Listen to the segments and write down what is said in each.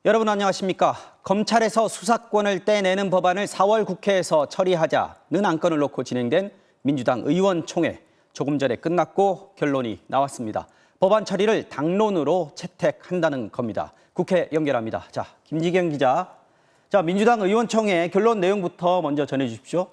여러분 안녕하십니까? 검찰에서 수사권을 떼내는 법안을 4월 국회에서 처리하자는 안건을 놓고 진행된 민주당 의원총회. 조금 전에 끝났고 결론이 나왔습니다. 법안 처리를 당론으로 채택한다는 겁니다. 국회 연결합니다. 자, 김지경 기자. 자, 민주당 의원총회 결론 내용부터 먼저 전해 주십시오.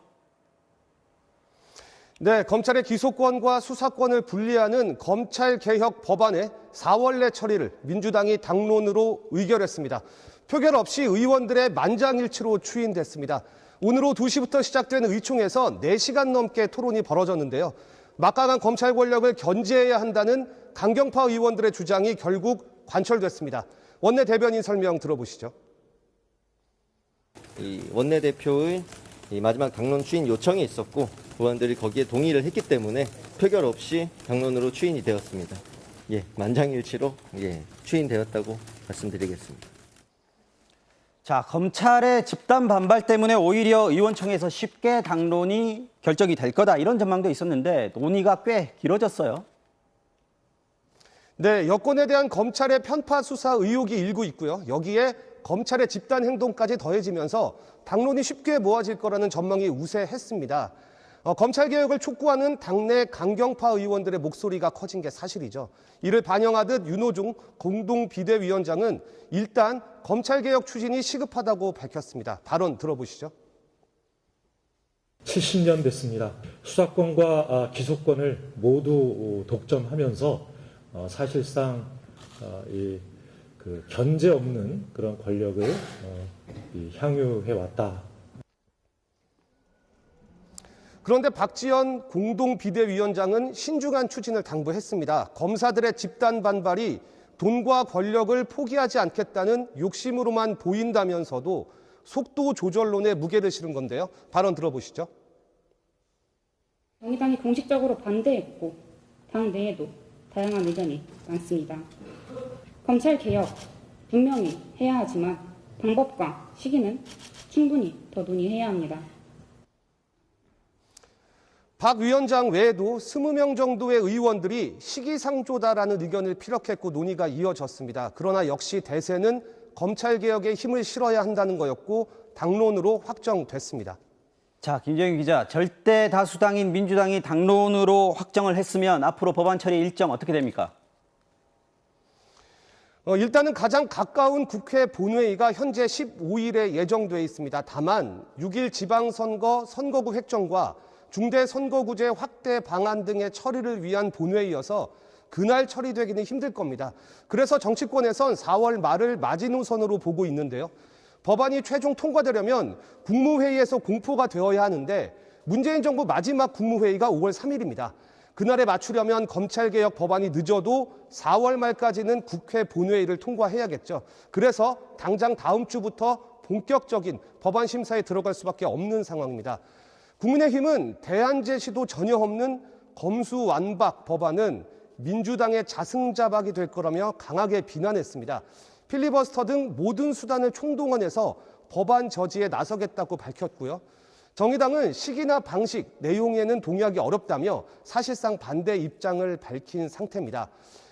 네, 검찰의 기소권과 수사권을 분리하는 검찰개혁 법안의 4월 내 처리를 민주당이 당론으로 의결했습니다. 표결 없이 의원들의 만장일치로 추인됐습니다. 오늘 오후 2시부터 시작된 의총에서 4시간 넘게 토론이 벌어졌는데요. 막강한 검찰 권력을 견제해야 한다는 강경파 의원들의 주장이 결국 관철됐습니다. 원내대변인 설명 들어보시죠. 원내대표의 마지막 당론 추인 요청이 있었고 의원들이 거기에 동의를 했기 때문에 표결 없이 당론으로 추인이 되었습니다. 만장일치로 추인되었다고 말씀드리겠습니다. 자, 검찰의 집단 반발 때문에 오히려 의원총회에서 쉽게 당론이 결정이 될 거다 이런 전망도 있었는데 논의가 꽤 길어졌어요. 네, 여권에 대한 검찰의 편파 수사 의혹이 일고 있고요. 여기에 검찰의 집단 행동까지 더해지면서 당론이 쉽게 모아질 거라는 전망이 우세했습니다. 검찰개혁을 촉구하는 당내 강경파 의원들의 목소리가 커진 게 사실이죠. 이를 반영하듯 윤호중 공동비대위원장은 일단 검찰개혁 추진이 시급하다고 밝혔습니다. 발언 들어보시죠. 70년 됐습니다. 수사권과 기소권을 모두 독점하면서 사실상 견제 없는 그런 권력을 향유해왔다. 그런데 박지원 공동비대위원장은 신중한 추진을 당부했습니다. 검사들의 집단 반발이 돈과 권력을 포기하지 않겠다는 욕심으로만 보인다면서도 속도 조절론에 무게를 실은 건데요. 발언 들어보시죠. 정의당이 공식적으로 반대했고 당 내에도 다양한 의견이 많습니다. 검찰개혁 분명히 해야 하지만 방법과 시기는 충분히 더 논의해야 합니다. 박 위원장 외에도 20명 정도의 의원들이 시기상조다라는 의견을 피력했고 논의가 이어졌습니다. 그러나 역시 대세는 검찰개혁에 힘을 실어야 한다는 거였고 당론으로 확정됐습니다. 자, 김정희 기자, 절대 다수당인 민주당이 당론으로 확정을 했으면 앞으로 법안 처리 일정 어떻게 됩니까? 일단은 가장 가까운 국회 본회의가 현재 15일에 예정돼 있습니다. 다만 6일 지방선거 선거구 획정과 중대선거구제 확대 방안 등의 처리를 위한 본회의여서 그날 처리되기는 힘들 겁니다. 그래서 정치권에선 4월 말을 마지노선으로 보고 있는데요. 법안이 최종 통과되려면 국무회의에서 공포가 되어야 하는데 문재인 정부 마지막 국무회의가 5월 3일입니다. 그날에 맞추려면 검찰개혁 법안이 늦어도 4월 말까지는 국회 본회의를 통과해야겠죠. 그래서 당장 다음 주부터 본격적인 법안 심사에 들어갈 수밖에 없는 상황입니다. 국민의힘은 대안 제시도 전혀 없는 검수완박 법안은 민주당의 자승자박이 될 거라며 강하게 비난했습니다. 필리버스터 등 모든 수단을 총동원해서 법안 저지에 나서겠다고 밝혔고요. 정의당은 시기나 방식, 내용에는 동의하기 어렵다며 사실상 반대 입장을 밝힌 상태입니다.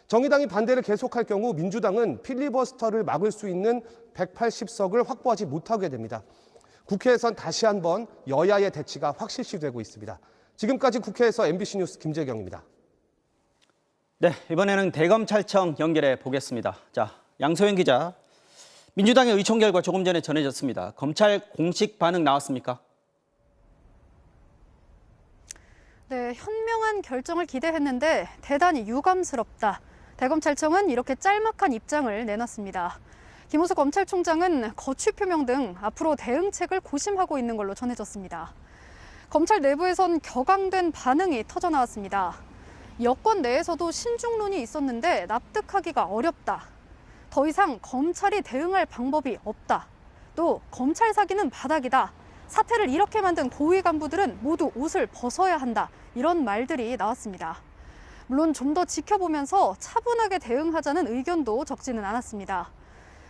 정의당이 반대를 계속할 경우 민주당은 필리버스터를 막을 수 있는 180석을 확보하지 못하게 됩니다. 국회에선 다시 한번 여야의 대치가 확실시되고 있습니다. 지금까지 국회에서 MBC 뉴스 김재경입니다. 네, 이번에는 대검찰청 연결해 보겠습니다. 자, 양소영 기자, 민주당의 의총 결과 조금 전에 전해졌습니다. 검찰 공식 반응 나왔습니까? 네, 현명한 결정을 기대했는데 대단히 유감스럽다. 대검찰청은 이렇게 짤막한 입장을 내놨습니다. 김호수 검찰총장은 거취 표명 등 앞으로 대응책을 고심하고 있는 걸로 전해졌습니다. 검찰 내부에선 격앙된 반응이 터져나왔습니다. 여권 내에서도 신중론이 있었는데 납득하기가 어렵다. 더 이상 검찰이 대응할 방법이 없다. 또 검찰 사기는 바닥이다. 사태를 이렇게 만든 고위 간부들은 모두 옷을 벗어야 한다. 이런 말들이 나왔습니다. 물론 좀 더 지켜보면서 차분하게 대응하자는 의견도 적지는 않았습니다.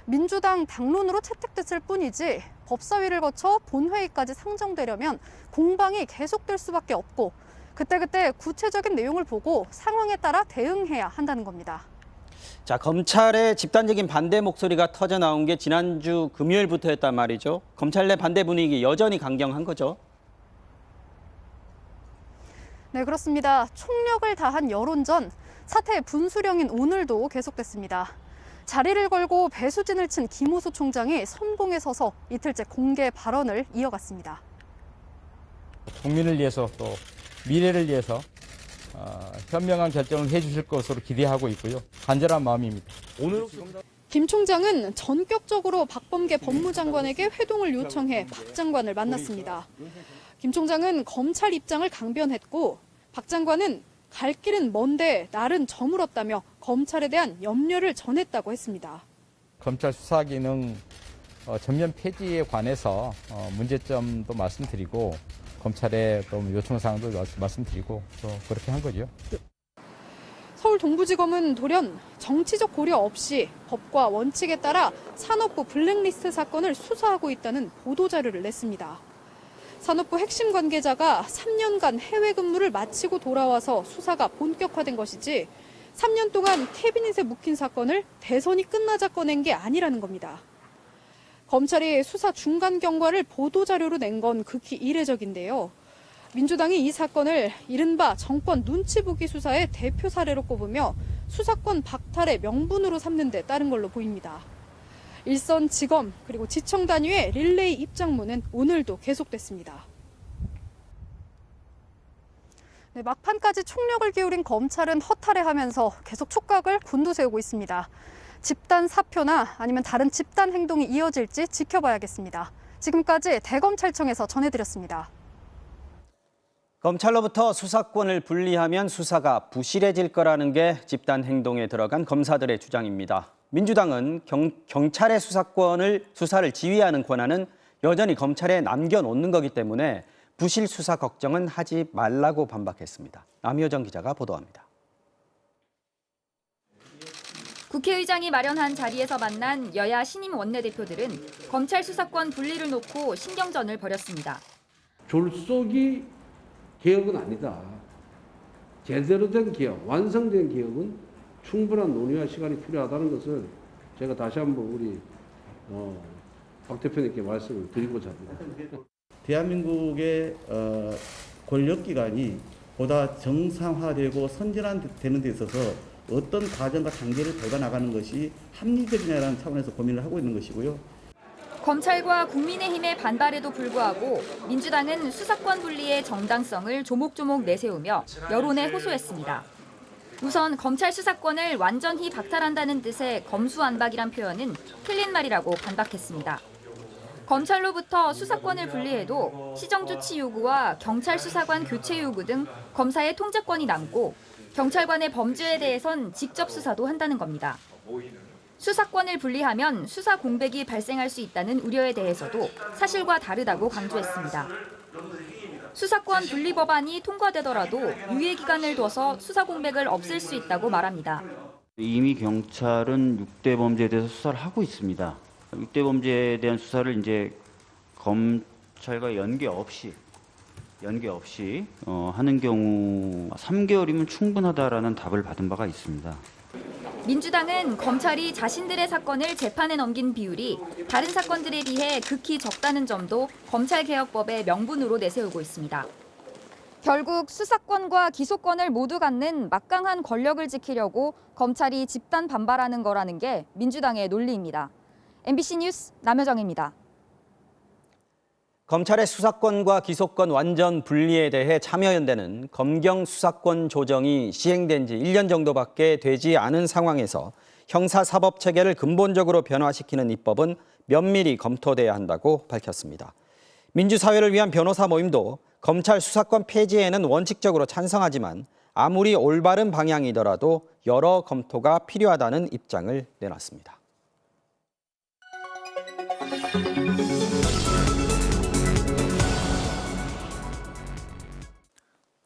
민주당 당론으로 채택됐을 뿐이지 법사위를 거쳐 본회의까지 상정되려면 공방이 계속될 수밖에 없고 그때그때 구체적인 내용을 보고 상황에 따라 대응해야 한다는 겁니다. 자, 검찰의 집단적인 반대 목소리가 터져 나온 게 지난주 금요일부터였단 말이죠. 검찰 내 반대 분위기 여전히 강경한 거죠. 네, 그렇습니다. 총력을 다한 여론전, 사태의 분수령인 오늘도 계속됐습니다. 자리를 걸고 배수진을 친 김호수 총장이 선봉에 서서 이틀째 공개 발언을 이어갔습니다. 국민을 위해서 또 미래를 위해서 현명한 결정을 해주실 것으로 기대하고 있고요. 간절한 마음입니다. 김 총장은 전격적으로 박범계 법무장관에게 회동을 요청해 박 장관을 만났습니다. 김 총장은 검찰 입장을 강변했고 박 장관은 갈 길은 먼데 날은 저물었다며 검찰에 대한 염려를 전했다고 했습니다. 검찰 수사 기능 전면 폐지에 관해서 문제점도 말씀드리고 검찰의 또 요청사항도 말씀드리고 또 그렇게 한 거죠. 서울 동부지검은 돌연 정치적 고려 없이 법과 원칙에 따라 산업부 블랙리스트 사건을 수사하고 있다는 보도자료를 냈습니다. 산업부 핵심 관계자가 3년간 해외 근무를 마치고 돌아와서 수사가 본격화된 것이지 3년 동안 캐비닛에 묵힌 사건을 대선이 끝나자 꺼낸 게 아니라는 겁니다. 검찰이 수사 중간 경과를 보도자료로 낸 건 극히 이례적인데요. 민주당이 이 사건을 이른바 정권 눈치 보기 수사의 대표 사례로 꼽으며 수사권 박탈의 명분으로 삼는 데 따른 걸로 보입니다. 일선 지검 그리고 지청 단위의 릴레이 입장문은 오늘도 계속됐습니다. 네, 막판까지 총력을 기울인 검찰은 허탈해하면서 계속 촉각을 곤두세우고 있습니다. 집단 사표나 아니면 다른 집단 행동이 이어질지 지켜봐야겠습니다. 지금까지 대검찰청에서 전해드렸습니다. 검찰로부터 수사권을 분리하면 수사가 부실해질 거라는 게 집단 행동에 들어간 검사들의 주장입니다. 민주당은 경찰의 수사를 지휘하는 권한은 여전히 검찰에 남겨놓는 거기 때문에 부실 수사 걱정은 하지 말라고 반박했습니다. 남효정 기자가 보도합니다. 국회의장이 마련한 자리에서 만난 여야 신임 원내대표들은 검찰 수사권 분리를 놓고 신경전을 벌였습니다. 졸속이 개혁은 아니다. 제대로 된 개혁, 완성된 개혁은 충분한 논의와 시간이 필요하다는 것을 제가 다시 한번 우리 박 대표님께 말씀을 드리고자 합니다. 대한민국의 권력기관이 보다 정상화되고 선진화되는 데 있어서 어떤 과정과 단계를 밟아 나가는 것이 합리적이냐라는 차원에서 고민을 하고 있는 것이고요. 검찰과 국민의힘의 반발에도 불구하고 민주당은 수사권 분리의 정당성을 조목조목 내세우며 여론에 호소했습니다. 우선 검찰 수사권을 완전히 박탈한다는 뜻의 검수안박이란 표현은 틀린 말이라고 반박했습니다. 검찰로부터 수사권을 분리해도 시정조치 요구와 경찰 수사관 교체 요구 등 검사의 통제권이 남고 경찰관의 범죄에 대해선 직접 수사도 한다는 겁니다. 수사권을 분리하면 수사 공백이 발생할 수 있다는 우려에 대해서도 사실과 다르다고 강조했습니다. 수사권 분리 법안이 통과되더라도 유예 기간을 둬서 수사 공백을 없앨 수 있다고 말합니다. 이미 경찰은 6대 범죄에 대해서 수사를 하고 있습니다. 6대 범죄에 대한 수사를 이제 검찰과 연계 없이 하는 경우 3개월이면 충분하다라는 답을 받은 바가 있습니다. 민주당은 검찰이 자신들의 사건을 재판에 넘긴 비율이 다른 사건들에 비해 극히 적다는 점도 검찰개혁법의 명분으로 내세우고 있습니다. 결국 수사권과 기소권을 모두 갖는 막강한 권력을 지키려고 검찰이 집단 반발하는 거라는 게 민주당의 논리입니다. MBC 뉴스 남효정입니다. 검찰의 수사권과 기소권 완전 분리에 대해 참여연대는 검경 수사권 조정이 시행된 지 1년 정도밖에 되지 않은 상황에서 형사사법 체계를 근본적으로 변화시키는 입법은 면밀히 검토돼야 한다고 밝혔습니다. 민주사회를 위한 변호사 모임도 검찰 수사권 폐지에는 원칙적으로 찬성하지만 아무리 올바른 방향이더라도 여러 검토가 필요하다는 입장을 내놨습니다.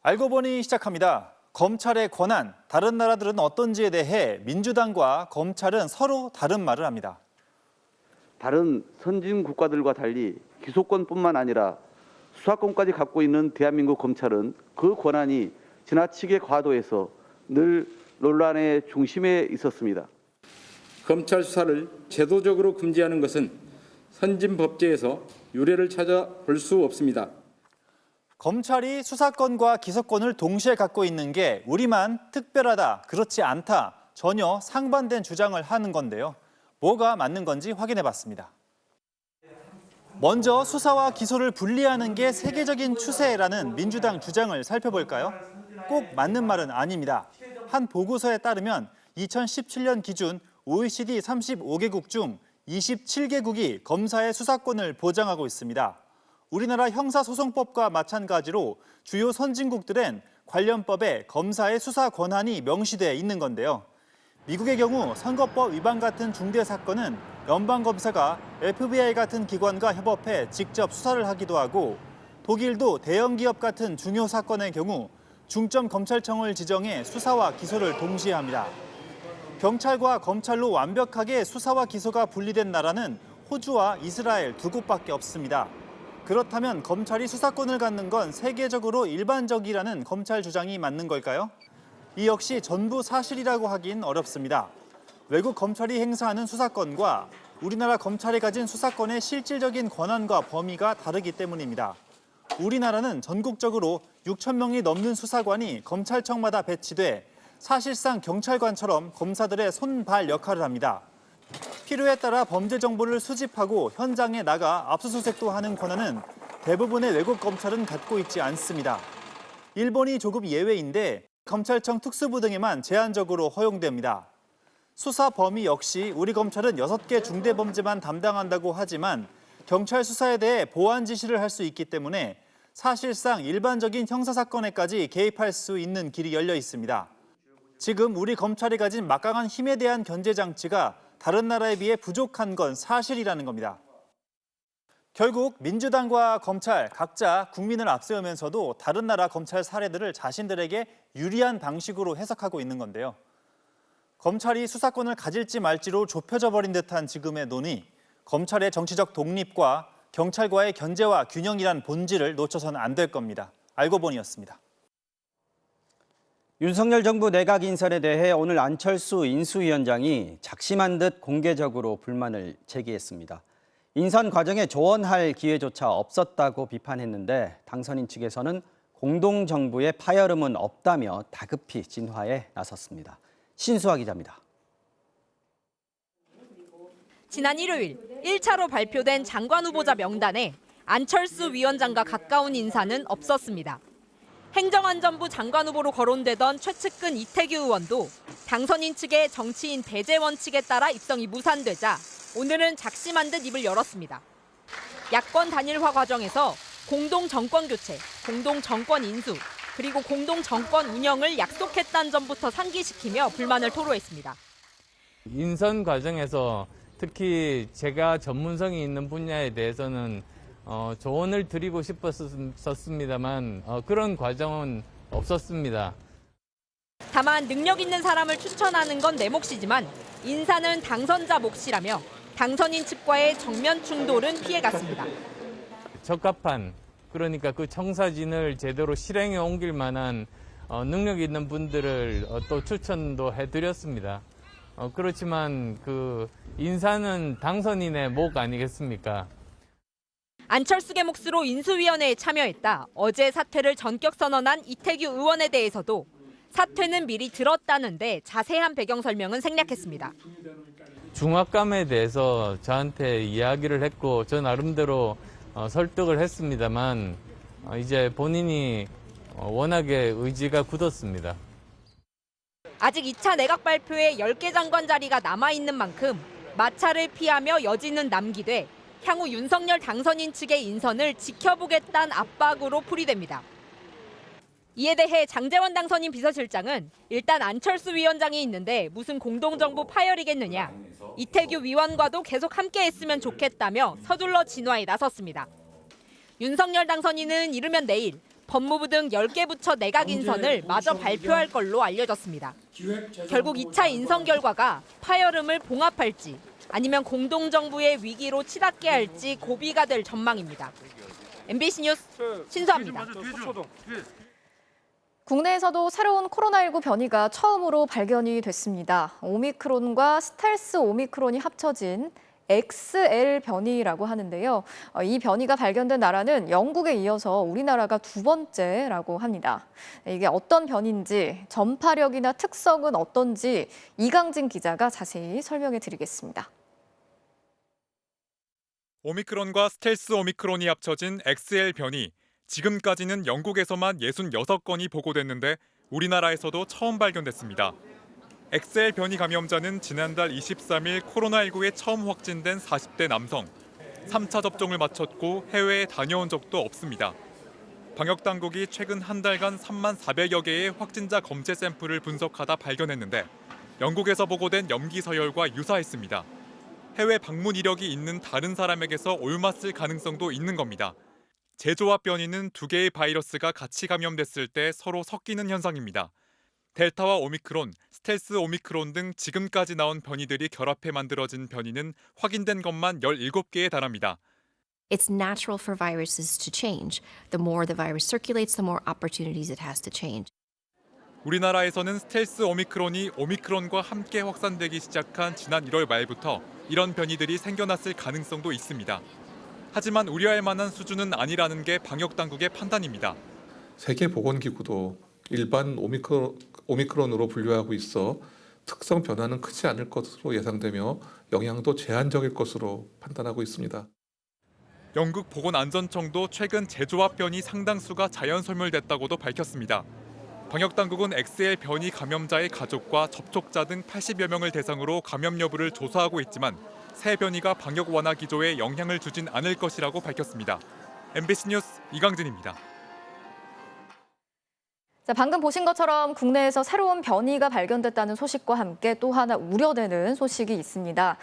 알고 보니 시작합니다. 검찰의 권한, 다른 나라들은 어떤지에 대해 민주당과 검찰은 서로 다른 말을 합니다. 다른 선진 국가들과 달리 기소권뿐만 아니라 수사권까지 갖고 있는 대한민국 검찰은 그 권한이 지나치게 과도해서 늘 논란의 중심에 있었습니다. 검찰 수사를 제도적으로 금지하는 것은 선진법제에서 유례를 찾아볼 수 없습니다. 검찰이 수사권과 기소권을 동시에 갖고 있는 게 우리만 특별하다, 그렇지 않다, 전혀 상반된 주장을 하는 건데요. 뭐가 맞는 건지 확인해봤습니다. 먼저 수사와 기소를 분리하는 게 세계적인 추세라는 민주당 주장을 살펴볼까요? 꼭 맞는 말은 아닙니다. 한 보고서에 따르면 2017년 기준 OECD 35개국 중 27개국이 검사의 수사권을 보장하고 있습니다. 우리나라 형사소송법과 마찬가지로 주요 선진국들은 관련 법에 검사의 수사 권한이 명시돼 있는 건데요. 미국의 경우 선거법 위반 같은 중대 사건은 연방검사가 FBI 같은 기관과 협업해 직접 수사를 하기도 하고, 독일도 대형 기업 같은 중요 사건의 경우 중점검찰청을 지정해 수사와 기소를 동시에 합니다. 경찰과 검찰로 완벽하게 수사와 기소가 분리된 나라는 호주와 이스라엘 두 곳밖에 없습니다. 그렇다면 검찰이 수사권을 갖는 건 세계적으로 일반적이라는 검찰 주장이 맞는 걸까요? 이 역시 전부 사실이라고 하긴 어렵습니다. 외국 검찰이 행사하는 수사권과 우리나라 검찰이 가진 수사권의 실질적인 권한과 범위가 다르기 때문입니다. 우리나라는 전국적으로 6천 명이 넘는 수사관이 검찰청마다 배치돼 사실상 경찰관처럼 검사들의 손발 역할을 합니다. 필요에 따라 범죄 정보를 수집하고 현장에 나가 압수수색도 하는 권한은 대부분의 외국 검찰은 갖고 있지 않습니다. 일본이 조금 예외인데 검찰청 특수부 등에만 제한적으로 허용됩니다. 수사 범위 역시 우리 검찰은 6개 중대범죄만 담당한다고 하지만 경찰 수사에 대해 보완 지시를 할 수 있기 때문에 사실상 일반적인 형사사건에까지 개입할 수 있는 길이 열려 있습니다. 지금 우리 검찰이 가진 막강한 힘에 대한 견제 장치가 다른 나라에 비해 부족한 건 사실이라는 겁니다. 결국 민주당과 검찰 각자 국민을 앞세우면서도 다른 나라 검찰 사례들을 자신들에게 유리한 방식으로 해석하고 있는 건데요. 검찰이 수사권을 가질지 말지로 좁혀져 버린 듯한 지금의 논의, 검찰의 정치적 독립과 경찰과의 견제와 균형이란 본질을 놓쳐서는 안 될 겁니다. 알고 보니였습니다. 윤석열 정부 내각 인선에 대해 오늘 안철수 인수위원장이 작심한 듯 공개적으로 불만을 제기했습니다. 인선 과정에 조언할 기회조차 없었다고 비판했는데 당선인 측에서는 공동정부의 파열음은 없다며 다급히 진화에 나섰습니다. 신수아 기자입니다. 지난 일요일 1차로 발표된 장관 후보자 명단에 안철수 위원장과 가까운 인사는 없었습니다. 행정안전부 장관 후보로 거론되던 최측근 이태규 의원도 당선인 측의 정치인 배제 원칙에 따라 입성이 무산되자 오늘은 작심한 듯 입을 열었습니다. 야권 단일화 과정에서 공동 정권 교체, 공동 정권 인수, 그리고 공동 정권 운영을 약속했다는 점부터 상기시키며 불만을 토로했습니다. 인선 과정에서 특히 제가 전문성이 있는 분야에 대해서는 조언을 드리고 싶었습니다만 그런 과정은 없었습니다. 다만 능력 있는 사람을 추천하는 건 내 몫이지만 인사는 당선자 몫이라며 당선인 측과의 정면 충돌은 피해갔습니다. 적합한, 그러니까 그 청사진을 제대로 실행에 옮길 만한 능력 있는 분들을 또 추천도 해드렸습니다. 그렇지만 그 인사는 당선인의 몫 아니겠습니까? 안철수계 몫으로 인수위원회에 참여했다 어제 사퇴를 전격 선언한 이태규 의원에 대해서도 사퇴는 미리 들었다는데 자세한 배경 설명은 생략했습니다. 중압감에 대해서 저한테 이야기를 했고 저 나름대로 설득을 했습니다만 이제 본인이 워낙에 의지가 굳었습니다. 아직 2차 내각 발표에 10개 장관 자리가 남아있는 만큼 마찰을 피하며 여지는 남기되 향후 윤석열 당선인 측의 인선을 지켜보겠다는 압박으로 풀이됩니다. 이에 대해 장제원 당선인 비서실장은 일단 안철수 위원장이 있는데 무슨 공동정부 파열이겠느냐. 이태규 위원과도 계속 함께했으면 좋겠다며 서둘러 진화에 나섰습니다. 윤석열 당선인은 이르면 내일 법무부 등 10개 부처 내각 인선을 마저 발표할 걸로 알려졌습니다. 결국 2차 인선 결과가 파열음을 봉합할지 아니면 공동정부의 위기로 치닫게 할지 고비가 될 전망입니다. MBC 뉴스 신수아입니다. 국내에서도 새로운 코로나19 변이가 처음으로 발견이 됐습니다. 오미크론과 스텔스 오미크론이 합쳐진 XL 변이라고 하는데요. 이 변이가 발견된 나라는 영국에 이어서 우리나라가 두 번째라고 합니다. 이게 어떤 변이인지, 전파력이나 특성은 어떤지 이강진 기자가 자세히 설명해 드리겠습니다. 오미크론과 스텔스 오미크론이 합쳐진 XL 변이. 지금까지는 영국에서만 66건이 보고됐는데 우리나라에서도 처음 발견됐습니다. XL 변이 감염자는 지난달 23일 코로나19에 처음 확진된 40대 남성. 3차 접종을 마쳤고 해외에 다녀온 적도 없습니다. 방역당국이 최근 한 달간 3만 400여 개의 확진자 검체 샘플을 분석하다 발견했는데 영국에서 보고된 염기 서열과 유사했습니다. 해외 방문 이력이 있는 다른 사람에게서 옮았을 가능성도 있는 겁니다. 재조합 변이는 두 개의 바이러스가 같이 감염됐을 때 서로 섞이는 현상입니다. 델타와 오미크론, 스텔스 오미크론 등 지금까지 나온 변이들이 결합해 만들어진 변이는 확인된 것만 17개에 달합니다. It's natural for viruses to change. The more the virus circulates, the more opportunities it has to change. 우리나라에서는 스텔스 오미크론이 오미크론과 함께 확산되기 시작한 지난 1월 말부터 이런 변이들이 생겨났을 가능성도 있습니다. 하지만 우려할 만한 수준은 아니라는 게 방역당국의 판단입니다. 세계보건기구도 일반 오미크론으로 분류하고 있어 특성 변화는 크지 않을 것으로 예상되며 영향도 제한적일 것으로 판단하고 있습니다. 영국 보건안전청도 최근 재조합 변이 상당수가 자연소멸됐다고도 밝혔습니다. 방역당국은 XL 변이 감염자의 가족과 접촉자 등 80여 명을 대상으로 감염 여부를 조사하고 있지만 새 변이가 방역 완화 기조에 영향을 주진 않을 것이라고 밝혔습니다. MBC 뉴스 이강진입니다. 자, 방금 보신 것처럼 국내에서 새로운 변이가 발견됐다는 소식과 함께 또 하나 우려되는 소식이 있습니다.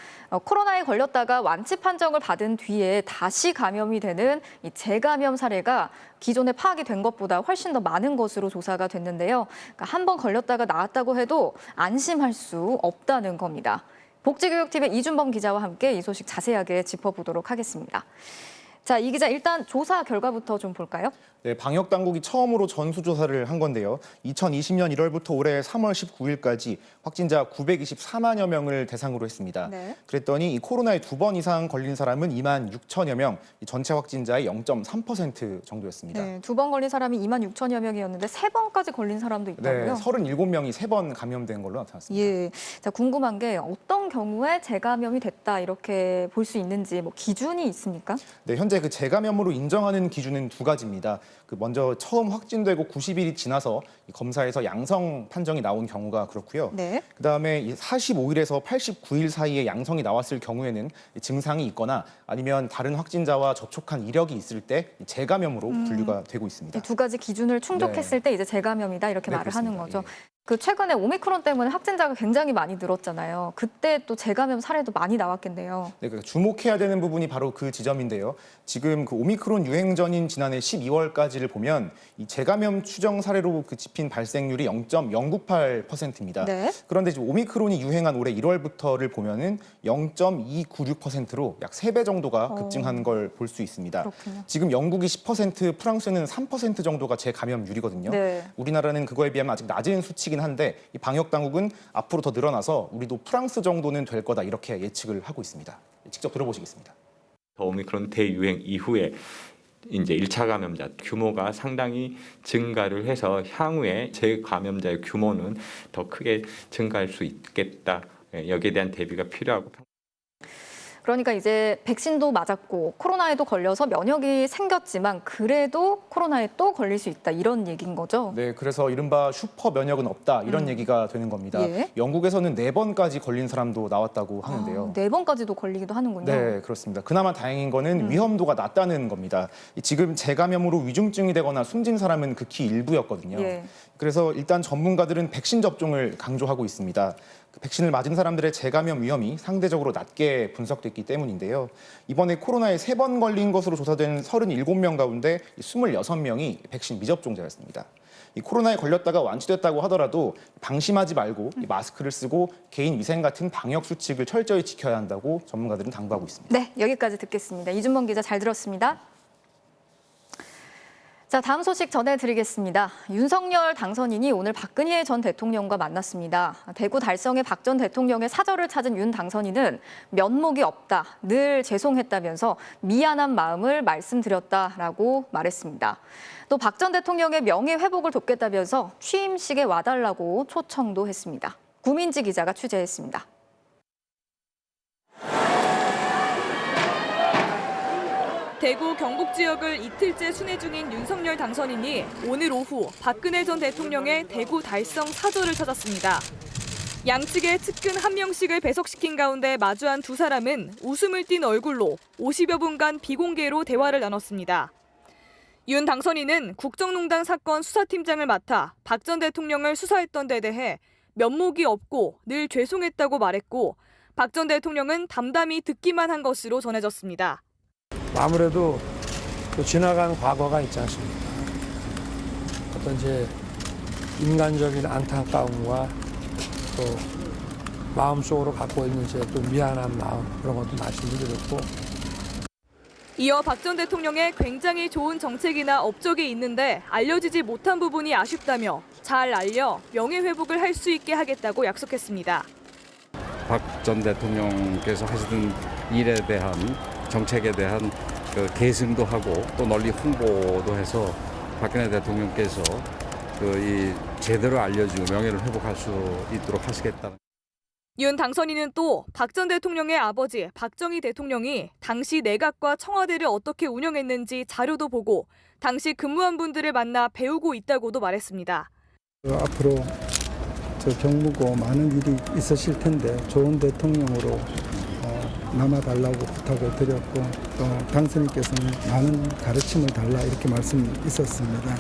코로나에 걸렸다가 완치 판정을 받은 뒤에 다시 감염이 되는 이 재감염 사례가 기존에 파악이 된 것보다 훨씬 더 많은 것으로 조사가 됐는데요. 그러니까 한 번 걸렸다가 나았다고 해도 안심할 수 없다는 겁니다. 복지교육팀의 이준범 기자와 함께 이 소식 자세하게 짚어보도록 하겠습니다. 자, 이 기자 일단 조사 결과부터 좀 볼까요? 네, 방역당국이 처음으로 전수조사를 한 건데요. 2020년 1월부터 올해 3월 19일까지 확진자 924만여 명을 대상으로 했습니다. 네. 그랬더니 이 코로나에 2번 이상 걸린 사람은 2만 6천여 명, 전체 확진자의 0.3% 정도였습니다. 네, 2번 걸린 사람이 2만 6천여 명이었는데 3번까지 걸린 사람도 있다고요? 네, 37명이 3번 감염된 걸로 나타났습니다. 예, 자, 궁금한 게 어떤 경우에 재감염이 됐다 이렇게 볼 수 있는지 뭐 기준이 있습니까? 네, 현재 그 재감염으로 인정하는 기준은 두 가지입니다. 그 먼저 처음 확진되고 90일이 지나서 검사에서 양성 판정이 나온 경우가 그렇고요. 네. 그다음에 45일에서 89일 사이에 양성이 나왔을 경우에는 증상이 있거나 아니면 다른 확진자와 접촉한 이력이 있을 때 재감염으로 분류가 되고 있습니다. 이 두 가지 기준을 충족했을 때 이제 재감염이다 이렇게 말을 하는 거죠. 그 최근에 오미크론 때문에 확진자가 굉장히 많이 늘었잖아요. 그때 또 재감염 사례도 많이 나왔겠네요. 네, 그러니까 주목해야 되는 부분이 바로 그 지점인데요. 지금 그 오미크론 유행 전인 지난해 12월까지를 보면 이 재감염 추정 사례로 그 집힌 발생률이 0.098%입니다. 네. 그런데 지금 오미크론이 유행한 올해 1월부터를 보면은 0.296%로 약 3배 정도가 급증한 걸 볼 수 있습니다. 그렇군요. 지금 영국이 10%, 프랑스는 3% 정도가 재감염률이거든요. 네. 우리나라는 그거에 비하면 아직 낮은 수치긴 한데 이 방역 당국은 앞으로 더 늘어나서 우리도 프랑스 정도는 될 거다 이렇게 예측을 하고 있습니다. 직접 들어보시겠습니다. 오미크론 대유행 이후에 이제 1차 감염자 규모가 상당히 증가를 해서 향후에 재감염자의 규모는 더 크게 증가할 수 있겠다. 여기에 대한 대비가 필요하고. 그러니까 이제 백신도 맞았고 코로나에도 걸려서 면역이 생겼지만 그래도 코로나에 또 걸릴 수 있다 이런 얘기인 거죠? 네, 그래서 이른바 슈퍼 면역은 없다 이런 얘기가 되는 겁니다. 예. 영국에서는 4번까지 걸린 사람도 나왔다고 하는데요. 4번까지도 걸리기도 하는군요. 네, 그렇습니다. 그나마 다행인 거는 위험도가 낮다는 겁니다. 지금 재감염으로 위중증이 되거나 숨진 사람은 극히 일부였거든요. 예. 그래서 일단 전문가들은 백신 접종을 강조하고 있습니다. 백신을 맞은 사람들의 재감염 위험이 상대적으로 낮게 분석됐기 때문인데요. 이번에 코로나에 3번 걸린 것으로 조사된 37명 가운데 26명이 백신 미접종자였습니다. 이 코로나에 걸렸다가 완치됐다고 하더라도 방심하지 말고 이 마스크를 쓰고 개인 위생 같은 방역 수칙을 철저히 지켜야 한다고 전문가들은 당부하고 있습니다. 네, 여기까지 듣겠습니다. 이준범 기자 잘 들었습니다. 자, 다음 소식 전해드리겠습니다. 윤석열 당선인이 오늘 박근혜 전 대통령과 만났습니다. 대구 달성의 박 전 대통령의 사저를 찾은 윤 당선인은 면목이 없다, 늘 죄송했다면서 미안한 마음을 말씀드렸다라고 말했습니다. 또 박 전 대통령의 명예 회복을 돕겠다면서 취임식에 와달라고 초청도 했습니다. 구민지 기자가 취재했습니다. 대구 경북 지역을 이틀째 순회 중인 윤석열 당선인이 오늘 오후 박근혜 전 대통령의 대구 달성 사저를 찾았습니다. 양측의 측근 한 명씩을 배석시킨 가운데 마주한 두 사람은 웃음을 띤 얼굴로 50여 분간 비공개로 대화를 나눴습니다. 윤 당선인은 국정농단 사건 수사팀장을 맡아 박 전 대통령을 수사했던 데 대해 면목이 없고 늘 죄송했다고 말했고 박 전 대통령은 담담히 듣기만 한 것으로 전해졌습니다. 아무래도 또 지나간 과거가 있지 않습니까? 어떤 제 인간적인 안타까움과 또 마음속으로 갖고 있는 제 또 미안한 마음 그런 것도 말씀드렸고. 이어 박 전 대통령의 굉장히 좋은 정책이나 업적이 있는데 알려지지 못한 부분이 아쉽다며 잘 알려 명예회복을 할 수 있게 하겠다고 약속했습니다. 박 전 대통령께서 하시던 일에 대한 정책에 대한 그 계승도 하고 또 널리 홍보도 해서 박근혜 대통령께서 이 제대로 알려지고 명예를 회복할 수 있도록 하시겠다. 윤 당선인은 또 박 전 대통령의 아버지 박정희 대통령이 당시 내각과 청와대를 어떻게 운영했는지 자료도 보고 당시 근무한 분들을 만나 배우고 있다고도 말했습니다. 앞으로 경무고 많은 일이 있으실 텐데 좋은 대통령으로 남아달라고 부탁을 드렸고 또 당선인께서는 많은 가르침을 달라 이렇게 말씀이 있었습니다.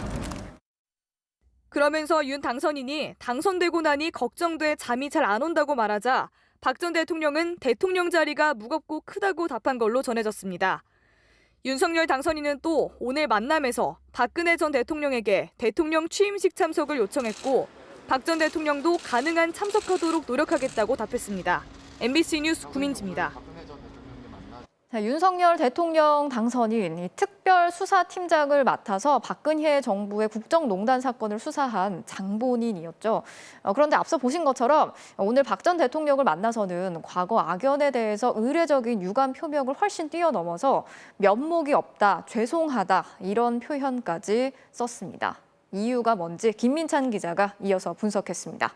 그러면서 윤 당선인이 당선되고 나니 걱정돼 잠이 잘 안 온다고 말하자 박 전 대통령은 대통령 자리가 무겁고 크다고 답한 걸로 전해졌습니다. 윤석열 당선인은 또 오늘 만남에서 박근혜 전 대통령에게 대통령 취임식 참석을 요청했고 박 전 대통령도 가능한 참석하도록 노력하겠다고 답했습니다. MBC 뉴스 구민지입니다. 자, 윤석열 대통령 당선인 특별수사팀장을 맡아서 박근혜 정부의 국정농단 사건을 수사한 장본인이었죠. 그런데 앞서 보신 것처럼 오늘 박 전 대통령을 만나서는 과거 악연에 대해서 의례적인 유감 표명을 훨씬 뛰어넘어서 면목이 없다, 죄송하다 이런 표현까지 썼습니다. 이유가 뭔지 김민찬 기자가 이어서 분석했습니다.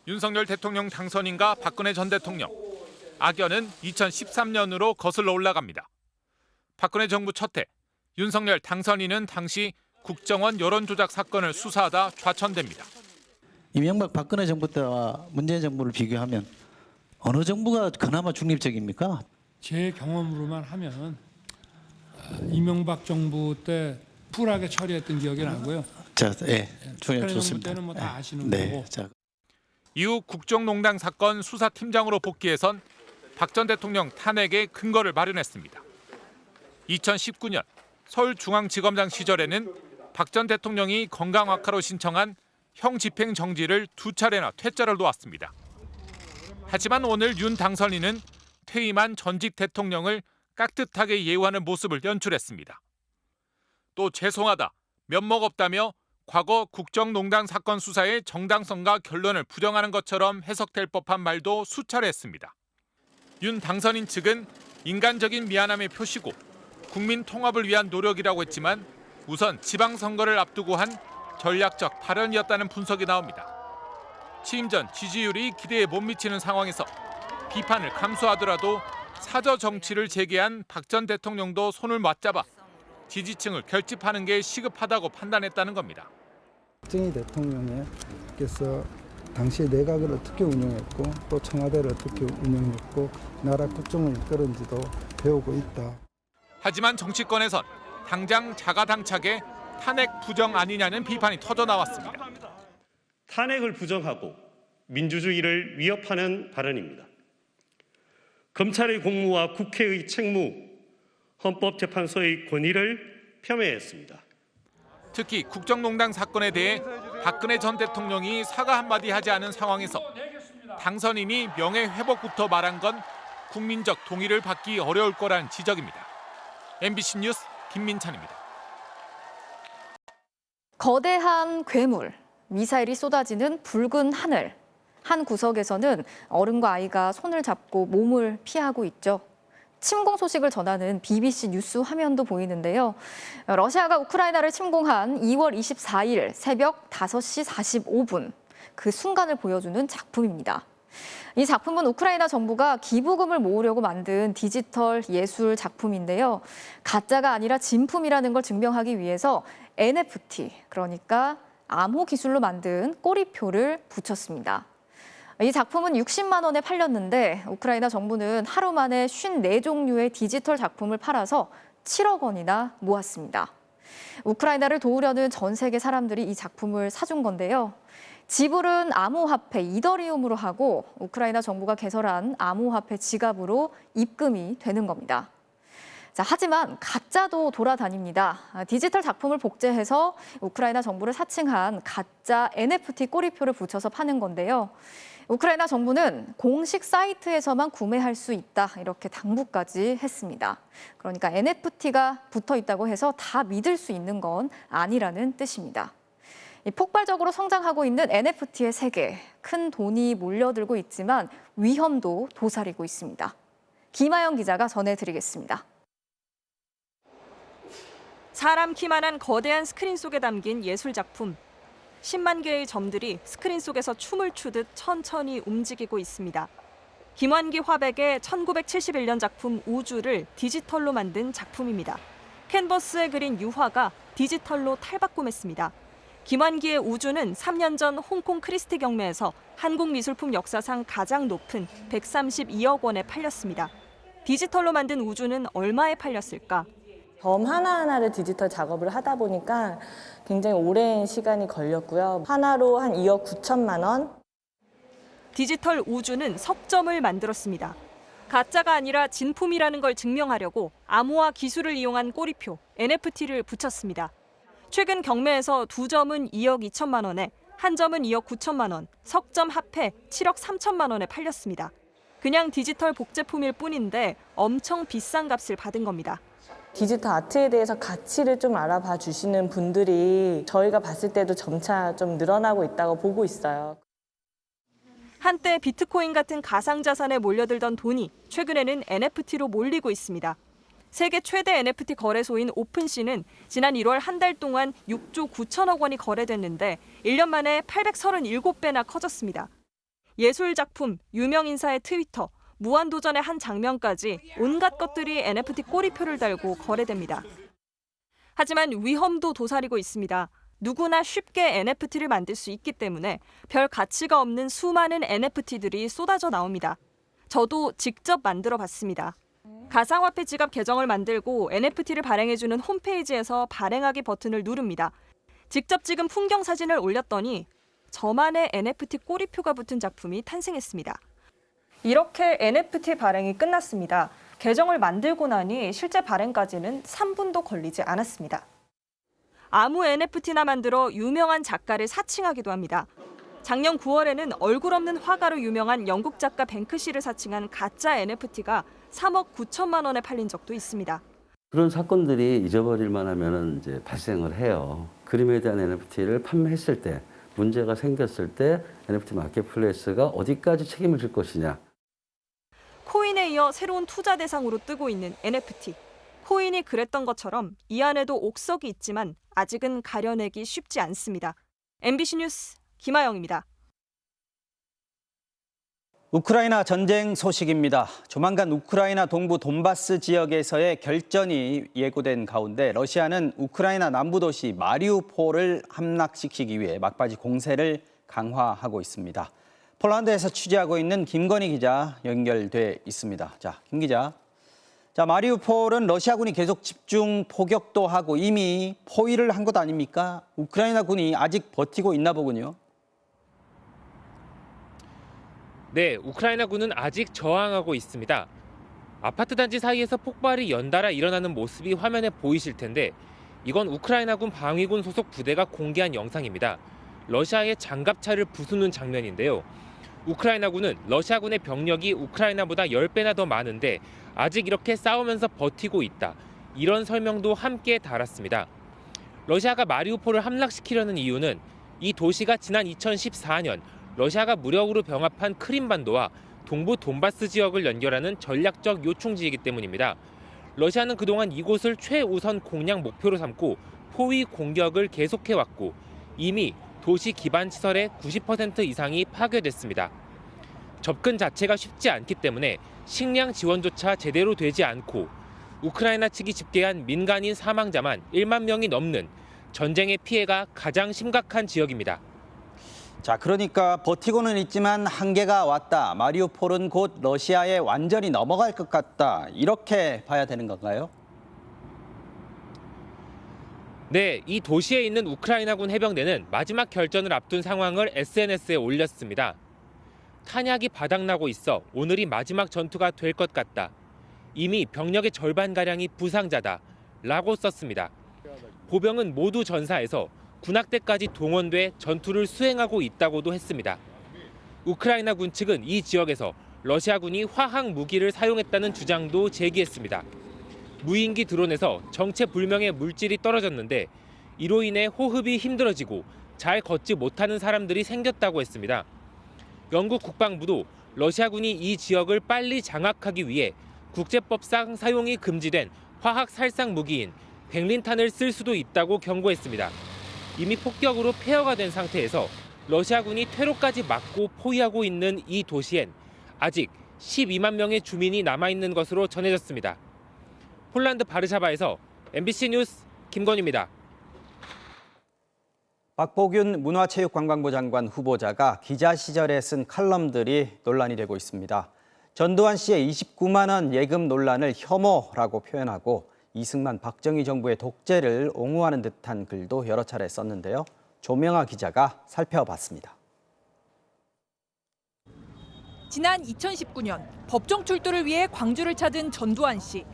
윤석열 대통령 당선인과 박근혜 전 대통령. 악연은 2013년으로 거슬러 올라갑니다. 박근혜 정부 첫 해, 윤석열 당선인은 당시 국정원 여론조작 사건을 수사하다 좌천됩니다. 이명박 박근혜 정부 때와 문재인 정부를 비교하면 어느 정부가 그나마 중립적입니까? 제 경험으로만 하면 이명박 정부 때 쿨하게 처리했던 기억이 나고요. 좋습니다. 정부 때는 뭐 다 아시는 거고. 이후 국정농단 사건 수사팀장으로 복귀해선 박 전 대통령 탄핵의 근거를 마련했습니다. 2019년 서울중앙지검장 시절에는 박 전 대통령이 건강 악화로 신청한 형 집행 정지를 2차례나 퇴짜를 놓았습니다. 하지만 오늘 윤 당선인은 퇴임한 전직 대통령을 깍듯하게 예우하는 모습을 연출했습니다. 또 죄송하다, 면목 없다며 과거 국정농단 사건 수사의 정당성과 결론을 부정하는 것처럼 해석될 법한 말도 수차례 했습니다. 윤 당선인 측은 인간적인 미안함의 표시고 국민 통합을 위한 노력이라고 했지만 우선 지방선거를 앞두고 한 전략적 발언이었다는 분석이 나옵니다. 취임 전 지지율이 기대에 못 미치는 상황에서 비판을 감수하더라도 사저 정치를 재개한 박 전 대통령도 손을 맞잡아 지지층을 결집하는 게 시급하다고 판단했다는 겁니다. 박정희 대통령께서 당시에 내각을 어떻게 운영했고 또 청와대를 어떻게 운영했고 나라 국정을 이끌은지도 배우고 있다. 하지만 정치권에선 당장 자가당착에 탄핵 부정 아니냐는 비판이 터져 나왔습니다. 탄핵을 부정하고 민주주의를 위협하는 발언입니다. 검찰의 공무와 국회의 책무, 헌법재판소의 권위를 폄훼했습니다. 특히 국정농단 사건에 대해 박근혜 전 대통령이 사과 한마디 하지 않은 상황에서 당선인이 명예회복부터 말한 건 국민적 동의를 받기 어려울 거란 지적입니다. MBC 뉴스 김민찬입니다. 거대한 괴물, 미사일이 쏟아지는 붉은 하늘. 한 구석에서는 어른과 아이가 손을 잡고 몸을 피하고 있죠. 침공 소식을 전하는 BBC 뉴스 화면도 보이는데요. 러시아가 우크라이나를 침공한 2월 24일 새벽 5시 45분, 그 순간을 보여주는 작품입니다. 이 작품은 우크라이나 정부가 기부금을 모으려고 만든 디지털 예술 작품인데요. 가짜가 아니라 진품이라는 걸 증명하기 위해서 NFT, 그러니까 암호 기술로 만든 꼬리표를 붙였습니다. 이 작품은 60만 원에 팔렸는데 우크라이나 정부는 하루 만에 54종류의 디지털 작품을 팔아서 7억 원이나 모았습니다. 우크라이나를 도우려는 전 세계 사람들이 이 작품을 사준 건데요. 지불은 암호화폐 이더리움으로 하고 우크라이나 정부가 개설한 암호화폐 지갑으로 입금이 되는 겁니다. 자, 하지만 가짜도 돌아다닙니다. 디지털 작품을 복제해서 우크라이나 정부를 사칭한 가짜 NFT 꼬리표를 붙여서 파는 건데요. 우크라이나 정부는 공식 사이트에서만 구매할 수 있다, 이렇게 당부까지 했습니다. 그러니까 NFT가 붙어 있다고 해서 다 믿을 수 있는 건 아니라는 뜻입니다. 폭발적으로 성장하고 있는 NFT의 세계, 큰 돈이 몰려들고 있지만 위험도 도사리고 있습니다. 김아영 기자가 전해드리겠습니다. 사람 키만한 거대한 스크린 속에 담긴 예술작품. 10만 개의 점들이 스크린 속에서 춤을 추듯 천천히 움직이고 있습니다. 김환기 화백의 1971년 작품 우주를 디지털로 만든 작품입니다. 캔버스에 그린 유화가 디지털로 탈바꿈했습니다. 김환기의 우주는 3년 전 홍콩 크리스티 경매에서 한국 미술품 역사상 가장 높은 132억 원에 팔렸습니다. 디지털로 만든 우주는 얼마에 팔렸을까? 점 하나하나를 디지털 작업을 하다 보니까 굉장히 오랜 시간이 걸렸고요. 하나로 한 2억 9천만 원. 디지털 우주는 석점을 만들었습니다. 가짜가 아니라 진품이라는 걸 증명하려고 암호화 기술을 이용한 꼬리표, NFT를 붙였습니다. 최근 경매에서 2점은 2억 2천만 원에, 한 점은 2억 9천만 원, 석점 합해 7억 3천만 원에 팔렸습니다. 그냥 디지털 복제품일 뿐인데 엄청 비싼 값을 받은 겁니다. 디지털 아트에 대해서 가치를 좀 알아봐 주시는 분들이 저희가 봤을 때도 점차 좀 늘어나고 있다고 보고 있어요. 한때 비트코인 같은 가상자산에 몰려들던 돈이 최근에는 NFT로 몰리고 있습니다. 세계 최대 NFT 거래소인 오픈시는 지난 1월 한 달 동안 6조 9천억 원이 거래됐는데 1년 만에 837배나 커졌습니다. 예술 작품, 유명 인사의 트위터, 무한도전의 한 장면까지 온갖 것들이 NFT 꼬리표를 달고 거래됩니다. 하지만 위험도 도사리고 있습니다. 누구나 쉽게 NFT를 만들 수 있기 때문에 별 가치가 없는 수많은 NFT들이 쏟아져 나옵니다. 저도 직접 만들어 봤습니다. 가상화폐 지갑 계정을 만들고 NFT를 발행해주는 홈페이지에서 발행하기 버튼을 누릅니다. 직접 찍은 풍경 사진을 올렸더니 저만의 NFT 꼬리표가 붙은 작품이 탄생했습니다. 이렇게 NFT 발행이 끝났습니다. 계정을 만들고 나니 실제 발행까지는 3분도 걸리지 않았습니다. 아무 NFT나 만들어 유명한 작가를 사칭하기도 합니다. 작년 9월에는 얼굴 없는 화가로 유명한 영국 작가 뱅크시를 사칭한 가짜 NFT가 3억 9천만 원에 팔린 적도 있습니다. 그런 사건들이 잊어버릴만 하면은 이제 발생을 해요. 그림에 대한 NFT를 판매했을 때, 문제가 생겼을 때 NFT 마켓플레이스가 어디까지 책임을 질 것이냐. 코인에 이어 새로운 투자 대상으로 뜨고 있는 NFT. 코인이 그랬던 것처럼 이 안에도 옥석이 있지만 아직은 가려내기 쉽지 않습니다. MBC 뉴스 김아영입니다. 우크라이나 전쟁 소식입니다. 조만간 우크라이나 동부 돈바스 지역에서의 결전이 예고된 가운데 러시아는 우크라이나 남부 도시 마리우폴을 함락시키기 위해 막바지 공세를 강화하고 있습니다. 폴란드에서 취재하고 있는 김건희 기자 연결돼 있습니다. 자, 김 기자. 자, 마리우폴은 러시아군이 계속 집중 포격도 하고 이미 포위를 한 것 아닙니까? 우크라이나 군이 아직 버티고 있나 보군요. 네, 우크라이나군은 아직 저항하고 있습니다. 아파트 단지 사이에서 폭발이 연달아 일어나는 모습이 화면에 보이실 텐데 이건 우크라이나군 방위군 소속 부대가 공개한 영상입니다. 러시아의 장갑차를 부수는 장면인데요. 우크라이나군은 러시아군의 병력이 우크라이나보다 10배나 더 많은데 아직 이렇게 싸우면서 버티고 있다. 이런 설명도 함께 달았습니다. 러시아가 마리우폴을 함락시키려는 이유는 이 도시가 지난 2014년 러시아가 무력으로 병합한 크림반도와 동부 돈바스 지역을 연결하는 전략적 요충지이기 때문입니다. 러시아는 그동안 이곳을 최우선 공략 목표로 삼고 포위 공격을 계속해왔고 이미 도시 기반 시설의 90% 이상이 파괴됐습니다. 접근 자체가 쉽지 않기 때문에 식량 지원조차 제대로 되지 않고 우크라이나 측이 집계한 민간인 사망자만 1만 명이 넘는 전쟁의 피해가 가장 심각한 지역입니다. 자, 그러니까 버티고는 있지만 한계가 왔다. 마리우폴은 곧 러시아에 완전히 넘어갈 것 같다. 이렇게 봐야 되는 건가요? 네, 이 도시에 있는 우크라이나군 해병대는 마지막 결전을 앞둔 상황을 SNS에 올렸습니다. 탄약이 바닥나고 있어 오늘이 마지막 전투가 될 것 같다. 이미 병력의 절반가량이 부상자다. 라고 썼습니다. 보병은 모두 전사해서 군악대까지 동원돼 전투를 수행하고 있다고도 했습니다. 우크라이나 군 측은 이 지역에서 러시아군이 화학 무기를 사용했다는 주장도 제기했습니다. 무인기 드론에서 정체불명의 물질이 떨어졌는데 이로 인해 호흡이 힘들어지고 잘 걷지 못하는 사람들이 생겼다고 했습니다. 영국 국방부도 러시아군이 이 지역을 빨리 장악하기 위해 국제법상 사용이 금지된 화학 살상 무기인 백린탄을 쓸 수도 있다고 경고했습니다. 이미 폭격으로 폐허가 된 상태에서 러시아군이 퇴로까지 막고 포위하고 있는 이 도시엔 아직 12만 명의 주민이 남아있는 것으로 전해졌습니다. 폴란드 바르샤바에서 MBC 뉴스 김건희입니다. 박보균 문화체육관광부 장관 후보자가 기자 시절에 쓴 칼럼들이 논란이 되고 있습니다. 전두환 씨의 29만 원 예금 논란을 혐오라고 표현하고 이승만 박정희 정부의 독재를 옹호하는 듯한 글도 여러 차례 썼는데요. 조명아 기자가 살펴봤습니다. 지난 2019년 법정 출두를 위해 광주를 찾은 전두환 씨.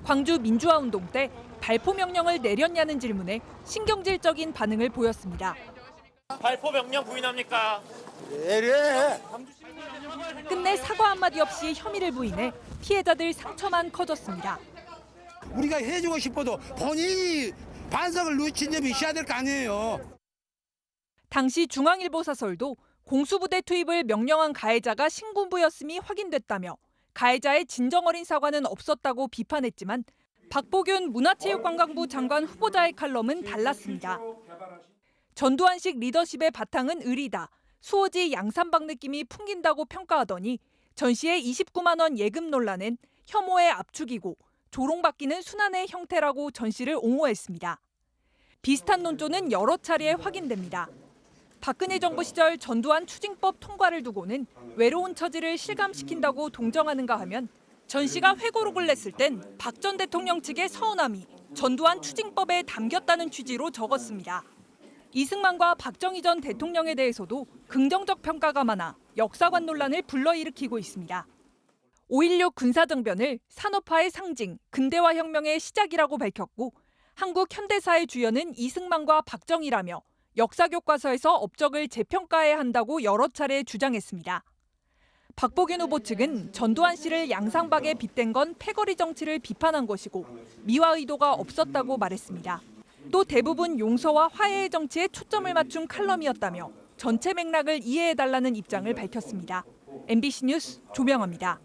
광주 민주화운동 때 발포 명령을 내렸냐는 질문에 신경질적인 반응을 보였습니다. 발포 명령 부인합니까? 끝내 사과 한마디 없이 혐의를 부인해 피해자들 상처만 커졌습니다. 우리가 해주고 싶어도 본인이 반성을 늦춘 점이 있어야 될 거 아니에요. 당시 중앙일보 사설도 공수부대 투입을 명령한 가해자가 신군부였음이 확인됐다며 가해자의 진정 어린 사과는 없었다고 비판했지만 박보균 문화체육관광부 장관 후보자의 칼럼은 달랐습니다. 전두환식 리더십의 바탕은 의리다. 수호지 양산박 느낌이 풍긴다고 평가하더니 전 씨의 29만 원 예금 논란은 혐오의 압축이고 조롱받기는 순환의 형태라고 전 씨를 옹호했습니다. 비슷한 논조는 여러 차례 확인됩니다. 박근혜 정부 시절 전두환 추징법 통과를 두고는 외로운 처지를 실감시킨다고 동정하는가 하면 전 씨가 회고록을 냈을 땐 박 전 대통령 측의 서운함이 전두환 추징법에 담겼다는 취지로 적었습니다. 이승만과 박정희 전 대통령에 대해서도 긍정적 평가가 많아 역사관 논란을 불러일으키고 있습니다. 5.16 군사정변을 산업화의 상징, 근대화 혁명의 시작이라고 밝혔고 한국 현대사의 주연은 이승만과 박정희라며 역사교과서에서 업적을 재평가해야 한다고 여러 차례 주장했습니다. 박보균 후보 측은 전두환 씨를 양상박에 빗댄 건 패거리 정치를 비판한 것이고 미화 의도가 없었다고 말했습니다. 또 대부분 용서와 화해의 정치에 초점을 맞춘 칼럼이었다며 전체 맥락을 이해해달라는 입장을 밝혔습니다. MBC 뉴스 조명아입니다.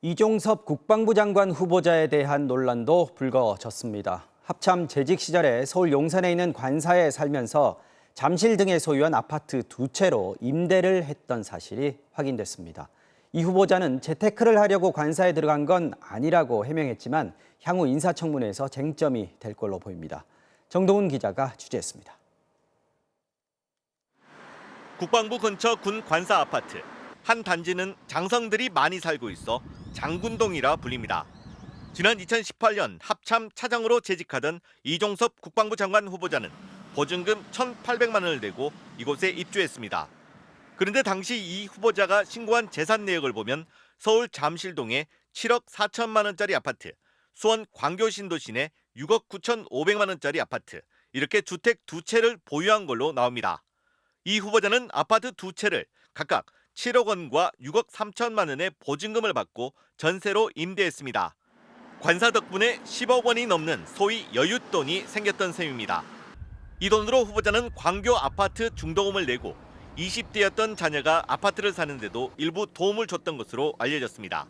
이종섭 국방부 장관 후보자에 대한 논란도 불거졌습니다. 합참 재직 시절에 서울 용산에 있는 관사에 살면서 잠실 등에 소유한 아파트 2채로 임대를 했던 사실이 확인됐습니다. 이 후보자는 재테크를 하려고 관사에 들어간 건 아니라고 해명했지만 향후 인사청문회에서 쟁점이 될 걸로 보입니다. 정동훈 기자가 취재했습니다. 국방부 근처 군 관사 아파트. 한 단지는 장성들이 많이 살고 있어 장군동이라 불립니다. 지난 2018년 합참 차장으로 재직하던 이종섭 국방부 장관 후보자는 보증금 1,800만 원을 내고 이곳에 입주했습니다. 그런데 당시 이 후보자가 신고한 재산 내역을 보면 서울 잠실동에 7억 4천만 원짜리 아파트, 수원 광교 신도시내 6억 9,500만 원짜리 아파트, 이렇게 주택 2채를 보유한 걸로 나옵니다. 이 후보자는 아파트 2채를 각각 7억 원과 6억 3천만 원의 보증금을 받고 전세로 임대했습니다. 관사 덕분에 10억 원이 넘는 소위 여윳돈이 생겼던 셈입니다. 이 돈으로 후보자는 광교 아파트 중도금을 내고 20대였던 자녀가 아파트를 사는데도 일부 도움을 줬던 것으로 알려졌습니다.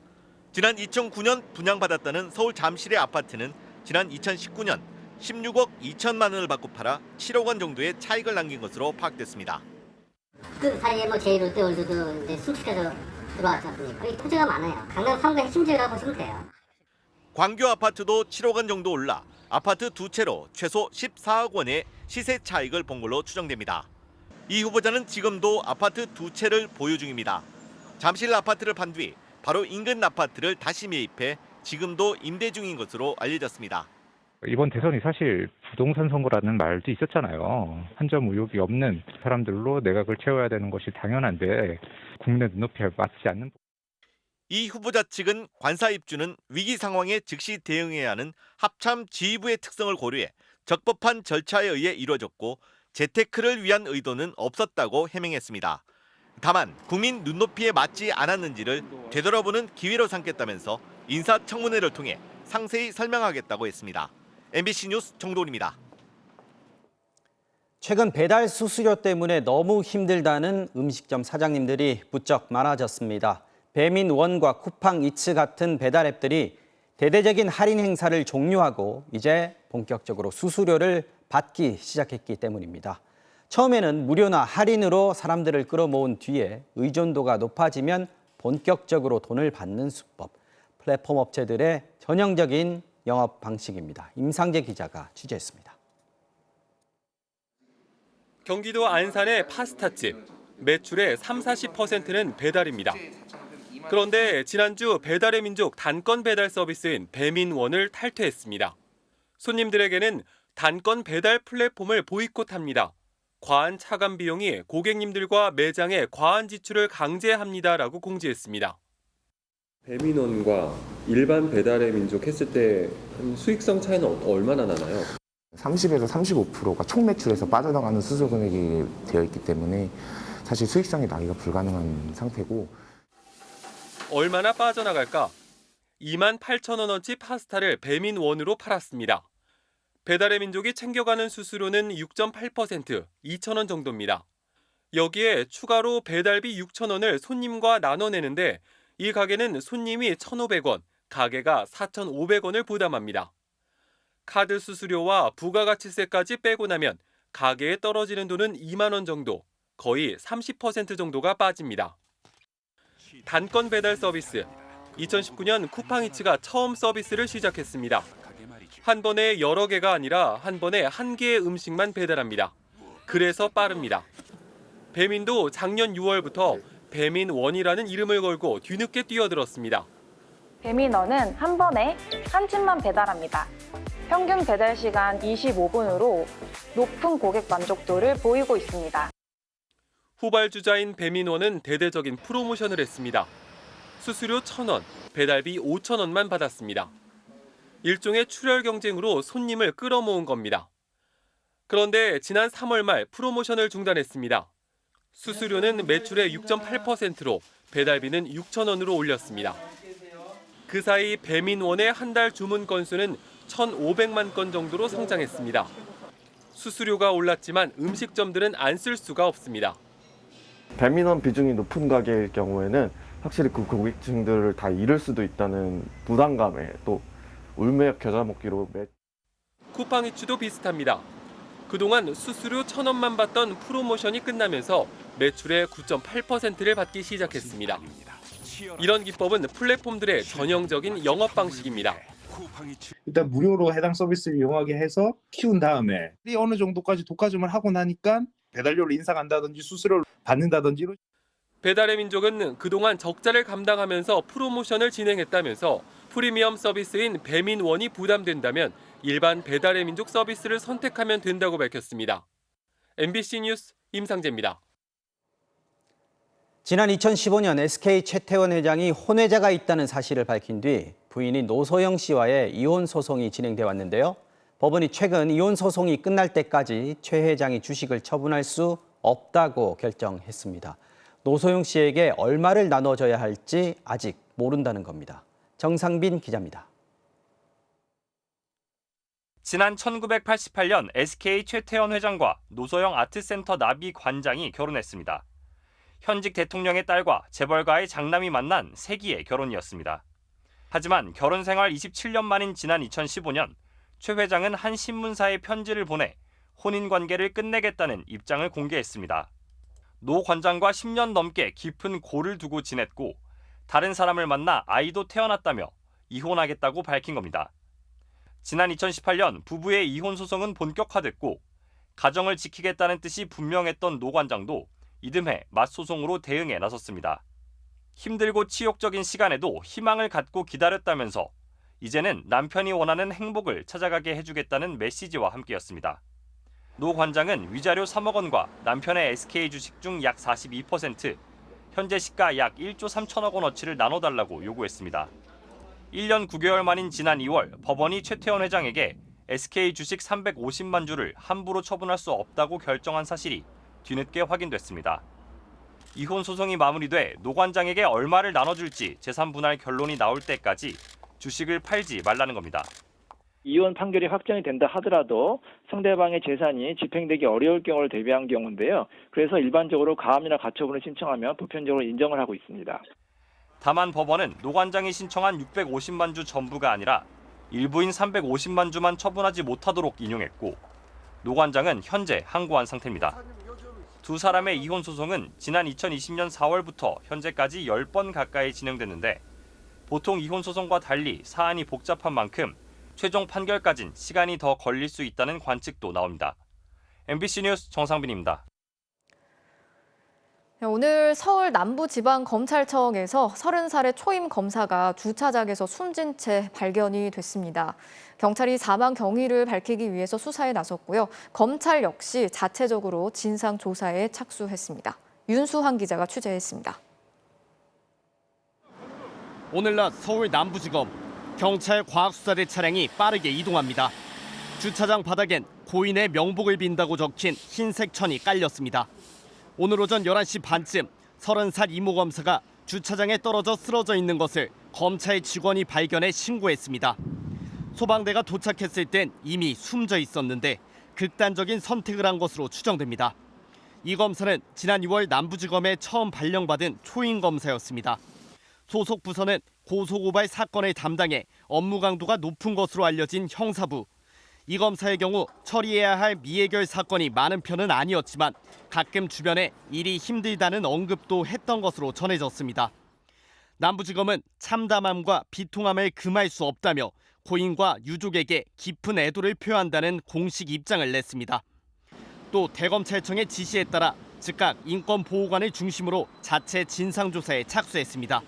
지난 2009년 분양받았다는 서울 잠실의 아파트는 지난 2019년 16억 2천만 원을 받고 팔아 7억 원 정도의 차익을 남긴 것으로 파악됐습니다. 그 사이에 뭐 제1롯데월드도 이제 순축해서 들어왔지 않습니까? 이 토지가 많아요. 강남 3구 핵심 지역이라고 보시면 돼요. 광교 아파트도 7억 원 정도 올라 아파트 두 채로 최소 14억 원의 시세 차익을 본 걸로 추정됩니다. 이 후보자는 지금도 아파트 두 채를 보유 중입니다. 잠실 아파트를 판 뒤 바로 인근 아파트를 다시 매입해 지금도 임대 중인 것으로 알려졌습니다. 이번 대선이 사실 부동산 선거라는 말도 있었잖아요. 한 점 의혹이 없는 사람들로 내각을 채워야 되는 것이 당연한데 국내 눈높이에 맞지 않는. 이 후보자 측은 관사 입주는 위기 상황에 즉시 대응해야 하는 합참 지휘부의 특성을 고려해 적법한 절차에 의해 이루어졌고 재테크를 위한 의도는 없었다고 해명했습니다. 다만 국민 눈높이에 맞지 않았는지를 되돌아보는 기회로 삼겠다면서 인사청문회를 통해 상세히 설명하겠다고 했습니다. MBC 뉴스 정도훈입니다. 최근 배달 수수료 때문에 너무 힘들다는 음식점 사장님들이 부쩍 많아졌습니다. 배민원과 쿠팡이츠 같은 배달 앱들이 대대적인 할인 행사를 종료하고 이제 본격적으로 수수료를 받기 시작했기 때문입니다. 처음에는 무료나 할인으로 사람들을 끌어모은 뒤에 의존도가 높아지면 본격적으로 돈을 받는 수법. 플랫폼 업체들의 전형적인 영업 방식입니다. 임상재 기자가 취재했습니다. 경기도 안산의 파스타집. 매출의 30-40%는 배달입니다. 그런데 지난주 배달의 민족 단건 배달 서비스인 배민원을 탈퇴했습니다. 손님들에게는 단건 배달 플랫폼을 보이콧합니다. 과한 차감 비용이 고객님들과 매장에 과한 지출을 강제합니다라고 공지했습니다. 배민원과 일반 배달의 민족 했을 때 수익성 차이는 얼마나 나나요? 30에서 35%가 총 매출에서 빠져나가는 수수료 금액이 되어 있기 때문에 사실 수익성이 나기가 불가능한 상태고. 얼마나 빠져나갈까? 28,000원어치 파스타를 배민원으로 팔았습니다. 배달의 민족이 챙겨가는 수수료는 6.8%, 2,000원 정도입니다. 여기에 추가로 배달비 6,000원을 손님과 나눠내는데 이 가게는 손님이 1,500원, 가게가 4,500원을 부담합니다. 카드 수수료와 부가가치세까지 빼고 나면 가게에 떨어지는 돈은 2만 원 정도, 거의 30% 정도가 빠집니다. 단건 배달 서비스. 2019년 쿠팡이츠가 처음 서비스를 시작했습니다. 한 번에 여러 개가 아니라 한 번에 한 개의 음식만 배달합니다. 그래서 빠릅니다. 배민도 작년 6월부터 배민원이라는 이름을 걸고 뒤늦게 뛰어들었습니다. 배민원은 한 번에 한 집만 배달합니다. 평균 배달 시간 25분으로 높은 고객 만족도를 보이고 있습니다. 후발주자인 배민원은 대대적인 프로모션을 했습니다. 수수료 1,000원, 배달비 5,000원만 받았습니다. 일종의 출혈 경쟁으로 손님을 끌어모은 겁니다. 그런데 지난 3월 말 프로모션을 중단했습니다. 수수료는 매출의 6.8%로 배달비는 6,000원으로 올렸습니다. 그 사이 배민원의 한 달 주문 건수는 1,500만 건 정도로 성장했습니다. 수수료가 올랐지만 음식점들은 안 쓸 수가 없습니다. 배민원 비중이 높은 가게일 경우에는 확실히 그 고객층들을 다 잃을 수도 있다는 부담감에 또 울며 겨자 먹기로. 쿠팡이츠도 비슷합니다. 그동안 수수료 1,000원만 받던 프로모션이 끝나면서 매출의 9.8%를 받기 시작했습니다. 이런 기법은 플랫폼들의 전형적인 영업 방식입니다. 일단 무료로 해당 서비스를 이용하게 해서 키운 다음에 어느 정도까지 독과점을 하고 나니까 배달료를 인상한다든지 수수료를 받는다든지. 배달의 민족은 그동안 적자를 감당하면서 프로모션을 진행했다면서 프리미엄 서비스인 배민원이 부담된다면 일반 배달의 민족 서비스를 선택하면 된다고 밝혔습니다. MBC 뉴스 임상재입니다. 지난 2015년 SK 최태원 회장이 혼외자가 있다는 사실을 밝힌 뒤 부인인 노소영 씨와의 이혼 소송이 진행돼 왔는데요. 법원이 최근 이혼 소송이 끝날 때까지 최 회장이 주식을 처분할 수 없다고 결정했습니다. 노소영 씨에게 얼마를 나눠줘야 할지 아직 모른다는 겁니다. 정상빈 기자입니다. 지난 1988년 SK 최태원 회장과 노소영 아트센터 나비 관장이 결혼했습니다. 현직 대통령의 딸과 재벌가의 장남이 만난 세기의 결혼이었습니다. 하지만 결혼 생활 27년 만인 지난 2015년 최 회장은 한 신문사에 편지를 보내 혼인 관계를 끝내겠다는 입장을 공개했습니다. 노 관장과 10년 넘게 깊은 고를 두고 지냈고 다른 사람을 만나 아이도 태어났다며 이혼하겠다고 밝힌 겁니다. 지난 2018년 부부의 이혼 소송은 본격화됐고 가정을 지키겠다는 뜻이 분명했던 노 관장도 이듬해 맞소송으로 대응에 나섰습니다. 힘들고 치욕적인 시간에도 희망을 갖고 기다렸다면서 이제는 남편이 원하는 행복을 찾아가게 해주겠다는 메시지와 함께였습니다. 노 관장은 위자료 3억 원과 남편의 SK 주식 중 약 42%, 현재 시가 약 1조 3천억 원어치를 나눠달라고 요구했습니다. 1년 9개월 만인 지난 2월 법원이 최태원 회장에게 SK 주식 350만 주를 함부로 처분할 수 없다고 결정한 사실이 뒤늦게 확인됐습니다. 이혼 소송이 마무리돼 노 관장에게 얼마를 나눠줄지 재산 분할 결론이 나올 때까지 주식을 팔지 말라는 겁니다. 이혼 판결이 확정이 된다 하더라도 상대방의 재산이 집행되기 어려울 경우를 대비한 경우인데요. 그래서 일반적으로 가압류나 가처분을 신청하면 보편적으로 인정을 하고 있습니다. 다만 법원은 노 관장이 신청한 650만 주 전부가 아니라 일부인 350만 주만 처분하지 못하도록 인용했고 노 관장은 현재 항고한 상태입니다. 두 사람의 이혼 소송은 지난 2020년 4월부터 현재까지 10번 가까이 진행됐는데 보통 이혼 소송과 달리 사안이 복잡한 만큼 최종 판결까진 시간이 더 걸릴 수 있다는 관측도 나옵니다. MBC 뉴스 정상빈입니다. 오늘 서울 남부지방검찰청에서 30살의 초임 검사가 주차장에서 숨진 채 발견이 됐습니다. 경찰이 사망 경위를 밝히기 위해서 수사에 나섰고요. 검찰 역시 자체적으로 진상조사에 착수했습니다. 윤수환 기자가 취재했습니다. 오늘 낮 서울 남부지검 경찰 과학수사대 차량이 빠르게 이동합니다. 주차장 바닥엔 고인의 명복을 빈다고 적힌 흰색 천이 깔렸습니다. 오늘 오전 11시 반쯤 30살 이모 검사가 주차장에 떨어져 쓰러져 있는 것을 검찰 직원이 발견해 신고했습니다. 소방대가 도착했을 땐 이미 숨져 있었는데 극단적인 선택을 한 것으로 추정됩니다. 이 검사는 지난 2월 남부지검에 처음 발령받은 초임 검사였습니다. 소속 부서는 고소고발 사건을 담당해 업무 강도가 높은 것으로 알려진 형사부. 이 검사의 경우 처리해야 할 미해결 사건이 많은 편은 아니었지만 가끔 주변에 일이 힘들다는 언급도 했던 것으로 전해졌습니다. 남부지검은 참담함과 비통함을 금할 수 없다며 고인과 유족에게 깊은 애도를 표한다는 공식 입장을 냈습니다. 또 대검찰청의 지시에 따라 즉각 인권보호관을 중심으로 자체 진상조사에 착수했습니다.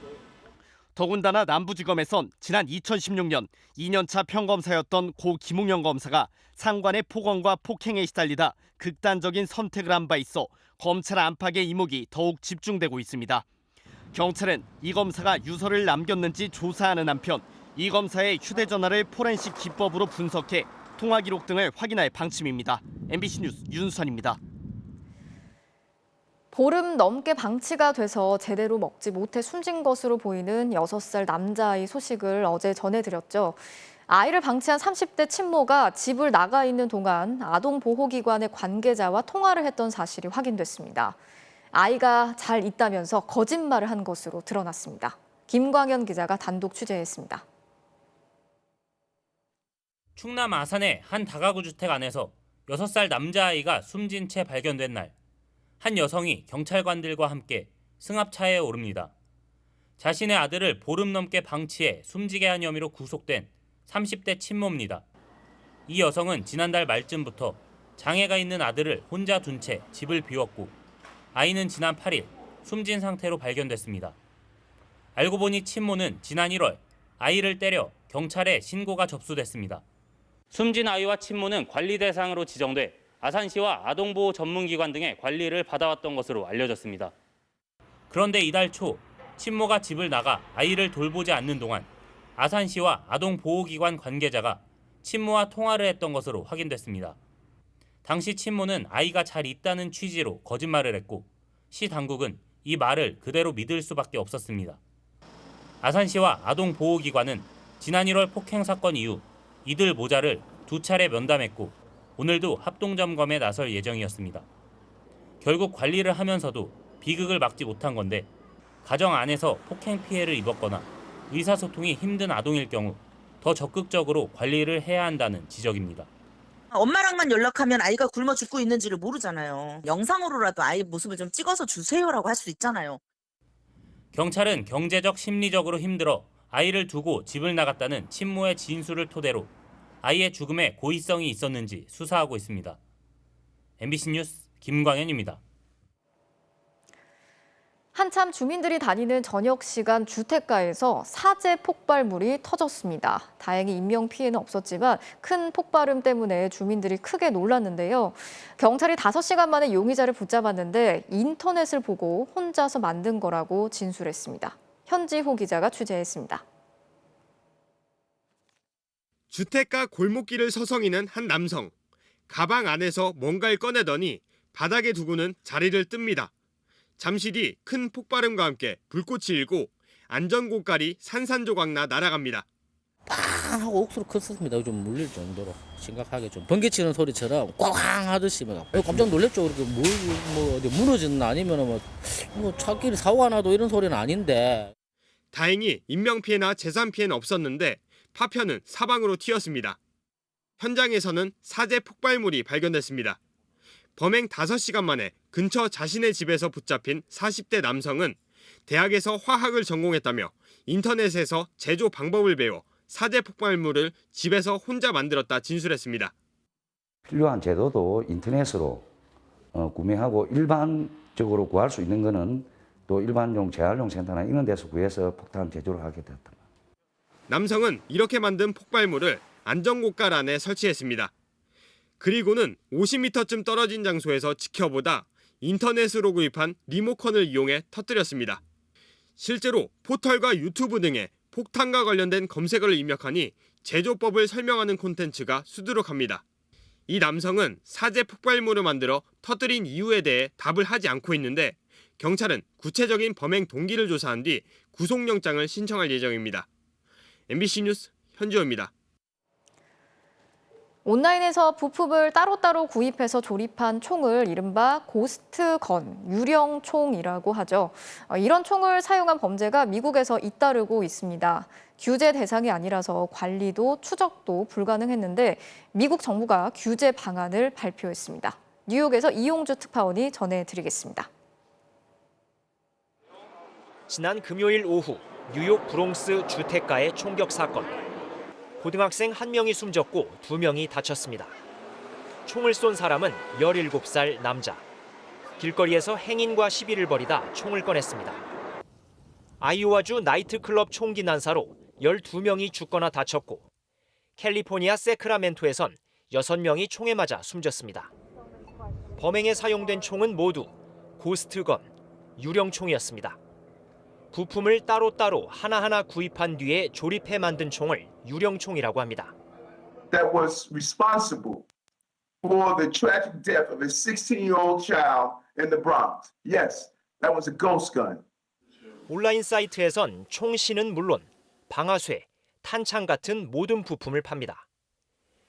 더군다나 남부지검에선 지난 2016년 2년차 평검사였던 고 김웅영 검사가 상관의 폭언과 폭행에 시달리다 극단적인 선택을 한 바 있어 검찰 안팎의 이목이 더욱 집중되고 있습니다. 경찰은 이 검사가 유서를 남겼는지 조사하는 한편 이 검사의 휴대전화를 포렌식 기법으로 분석해 통화 기록 등을 확인할 방침입니다. MBC 뉴스 윤수환입니다. 보름 넘게 방치가 돼서 제대로 먹지 못해 숨진 것으로 보이는 6살 남자아이 소식을 어제 전해드렸죠. 아이를 방치한 30대 친모가 집을 나가 있는 동안 아동보호기관의 관계자와 통화를 했던 사실이 확인됐습니다. 아이가 잘 있다면서 거짓말을 한 것으로 드러났습니다. 김광현 기자가 단독 취재했습니다. 충남 아산의 한 다가구 주택 안에서 6살 남자아이가 숨진 채 발견된 날, 한 여성이 경찰관들과 함께 승합차에 오릅니다. 자신의 아들을 보름 넘게 방치해 숨지게 한 혐의로 구속된 30대 친모입니다. 이 여성은 지난달 말쯤부터 장애가 있는 아들을 혼자 둔 채 집을 비웠고 아이는 지난 8일 숨진 상태로 발견됐습니다. 알고 보니 친모는 지난 1월 아이를 때려 경찰에 신고가 접수됐습니다. 숨진 아이와 친모는 관리 대상으로 지정돼 아산시와 아동보호 전문기관 등의 관리를 받아왔던 것으로 알려졌습니다. 그런데 이달 초 친모가 집을 나가 아이를 돌보지 않는 동안 아산시와 아동보호기관 관계자가 친모와 통화를 했던 것으로 확인됐습니다. 당시 친모는 아이가 잘 있다는 취지로 거짓말을 했고 시 당국은 이 말을 그대로 믿을 수밖에 없었습니다. 아산시와 아동보호기관은 지난 1월 폭행 사건 이후 이들 모자를 2차례 면담했고 오늘도 합동점검에 나설 예정이었습니다. 결국 관리를 하면서도 비극을 막지 못한 건데 가정 안에서 폭행 피해를 입었거나 의사소통이 힘든 아동일 경우 더 적극적으로 관리를 해야 한다는 지적입니다. 엄마랑만 연락하면 아이가 굶어 죽고 있는지를 모르잖아요. 영상으로라도 아이 모습을 좀 찍어서 주세요라고 할 수 있잖아요. 경찰은 경제적, 심리적으로 힘들어 아이를 두고 집을 나갔다는 친모의 진술을 토대로 아이의 죽음에 고의성이 있었는지 수사하고 있습니다. MBC 뉴스 김광현입니다. 한참 주민들이 다니는 저녁 시간 주택가에서 사제 폭발물이 터졌습니다. 다행히 인명피해는 없었지만 큰 폭발음 때문에 주민들이 크게 놀랐는데요. 경찰이 5시간 만에 용의자를 붙잡았는데 인터넷을 보고 혼자서 만든 거라고 진술했습니다. 현지호 기자가 취재했습니다. 주택가 골목길을 서성이는 한 남성. 가방 안에서 뭔가를 꺼내더니 바닥에 두고는 자리를 뜹니다. 잠시 뒤 큰 폭발음과 함께 불꽃이 일고 안전고깔이 산산조각나 날아갑니다. 팡 하고 옥수로 컸습니다. 좀 물릴 정도로 심각하게 좀 번개치는 소리처럼 꽝 하듯이 막 깜짝 놀랐죠. 그렇게 뭐 어디 무너졌나 아니면 뭐 차길이 사고가 나도 이런 소리는 아닌데. 다행히 인명피해나 재산피해는 없었는데 파편은 사방으로 튀었습니다. 현장에서는 사제 폭발물이 발견됐습니다. 범행 5시간 만에 근처 자신의 집에서 붙잡힌 40대 남성은 대학에서 화학을 전공했다며 인터넷에서 제조 방법을 배워 사제 폭발물을 집에서 혼자 만들었다 진술했습니다. 필요한 제도도 인터넷으로 구매하고 일반적으로 구할 수 있는 것은 또 일반용 재활용 센터나 이런 데서 구해서 폭탄 제조를 하게 되었다. 남성은 이렇게 만든 폭발물을 안전고깔 안에 설치했습니다. 그리고는 50m쯤 떨어진 장소에서 지켜보다 인터넷으로 구입한 리모컨을 이용해 터뜨렸습니다. 실제로 포털과 유튜브 등에 폭탄과 관련된 검색어를 입력하니 제조법을 설명하는 콘텐츠가 수두룩합니다. 이 남성은 사제 폭발물을 만들어 터뜨린 이유에 대해 답을 하지 않고 있는데 경찰은 구체적인 범행 동기를 조사한 뒤 구속영장을 신청할 예정입니다. MBC 뉴스 현지호입니다. 온라인에서 부품을 따로따로 구입해서 조립한 총을 이른바 고스트건, 유령총이라고 하죠. 이런 총을 사용한 범죄가 미국에서 잇따르고 있습니다. 규제 대상이 아니라서 관리도 추적도 불가능했는데 미국 정부가 규제 방안을 발표했습니다. 뉴욕에서 이용주 특파원이 전해드리겠습니다. 지난 금요일 오후 뉴욕 브롱스 주택가의 총격 사건. 고등학생 1명이 숨졌고 2명이 다쳤습니다. 총을 쏜 사람은 17살 남자. 길거리에서 행인과 시비를 벌이다 총을 꺼냈습니다. 아이오와주 나이트클럽 총기 난사로 12명이 죽거나 다쳤고 캘리포니아 세크라멘토에선 6명이 총에 맞아 숨졌습니다. 범행에 사용된 총은 모두 고스트건, 유령총이었습니다. 부품을 따로따로 하나하나 구입한 뒤에 조립해 만든 총을 유령총이라고 합니다. That was responsible for the tragic death of a 16-year-old child in the Bronx. Yes, that was a ghost gun. 온라인 사이트에선 총신은 물론 방아쇠, 탄창 같은 모든 부품을 팝니다.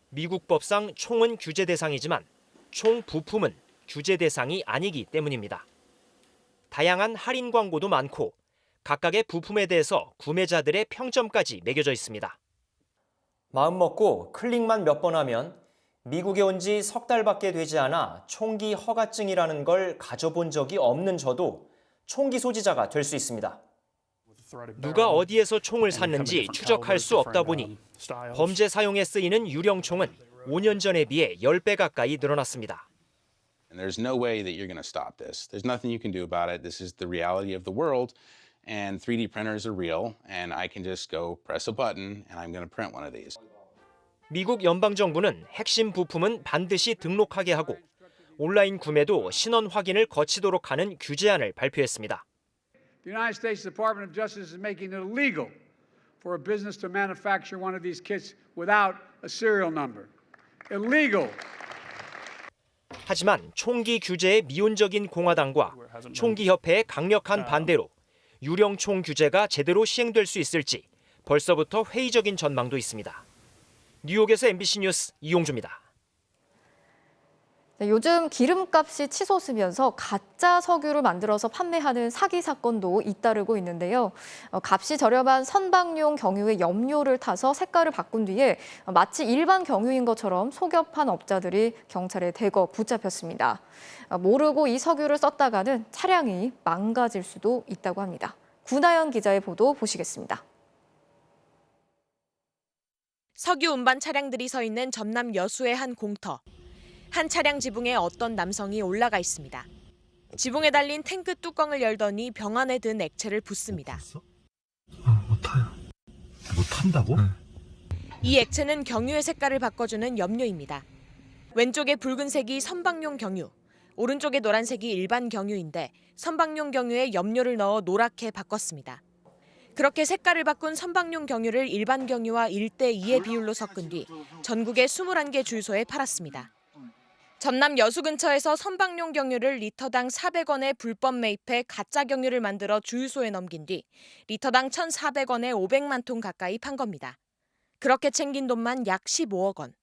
미국 법상 총은 규제 대상이지만 총 부품은 규제 대상이 아니기 때문입니다. 다양한 할인 광고도 많고 각각의 부품에 대해서 구매자들의 평점까지 매겨져 있습니다. 마음 먹고 클릭만 몇 번 하면 미국에 온 지 3달밖에 되지 않아 총기 허가증이라는 걸 가져본 적이 없는 저도 총기 소지자가 될 수 있습니다. 누가 어디에서 총을 샀는지 추적할 수 없다 보니 범죄 사용에 쓰이는 유령총은 5년 전에 비해 10배 가까이 늘어났습니다. And there's no way that you're going to stop this. There's nothing you can do about it. This is the reality of the world. And 3D printers are real. And I can just go press a button and I'm going to print one of these. 미국 연방정부는 핵심 부품은 반드시 등록하게 하고 온라인 구매도 신원 확인을 거치도록 하는 규제안을 발표했습니다. The United States Department of Justice is making it illegal for a business to manufacture one of these kits without a serial number. Illegal. 하지만 총기 규제에 미온적인 공화당과 총기협회의 강력한 반대로 유령총 규제가 제대로 시행될 수 있을지 벌써부터 회의적인 전망도 있습니다. 뉴욕에서 MBC 뉴스 이용주입니다. 네, 요즘 기름값이 치솟으면서 가짜 석유를 만들어서 판매하는 사기 사건도 잇따르고 있는데요. 값이 저렴한 선박용 경유의 염료를 타서 색깔을 바꾼 뒤에 마치 일반 경유인 것처럼 속여 판 업자들이 경찰에 대거 붙잡혔습니다. 모르고 이 석유를 썼다가는 차량이 망가질 수도 있다고 합니다. 구나연 기자의 보도 보시겠습니다. 석유 운반 차량들이 서 있는 전남 여수의 한 공터. 한 차량 지붕에 어떤 남성이 올라가 있습니다. 지붕에 달린 탱크 뚜껑을 열더니 병 안에 든 액체를 붓습니다. 못 타요. 못 탄다고? 이 액체는 경유의 색깔을 바꿔주는 염료입니다. 왼쪽에 붉은색이 선박용 경유, 오른쪽에 노란색이 일반 경유인데 선박용 경유에 염료를 넣어 노랗게 바꿨습니다. 그렇게 색깔을 바꾼 선박용 경유를 일반 경유와 1대2의 비율로 섞은 뒤 전국의 21개 주유소에 팔았습니다. 전남 여수 근처에서 선박용 경유를 리터당 400원에 불법 매입해 가짜 경유를 만들어 주유소에 넘긴 뒤 리터당 1,400원에 500만 통 가까이 판 겁니다. 그렇게 챙긴 돈만 약 15억 원.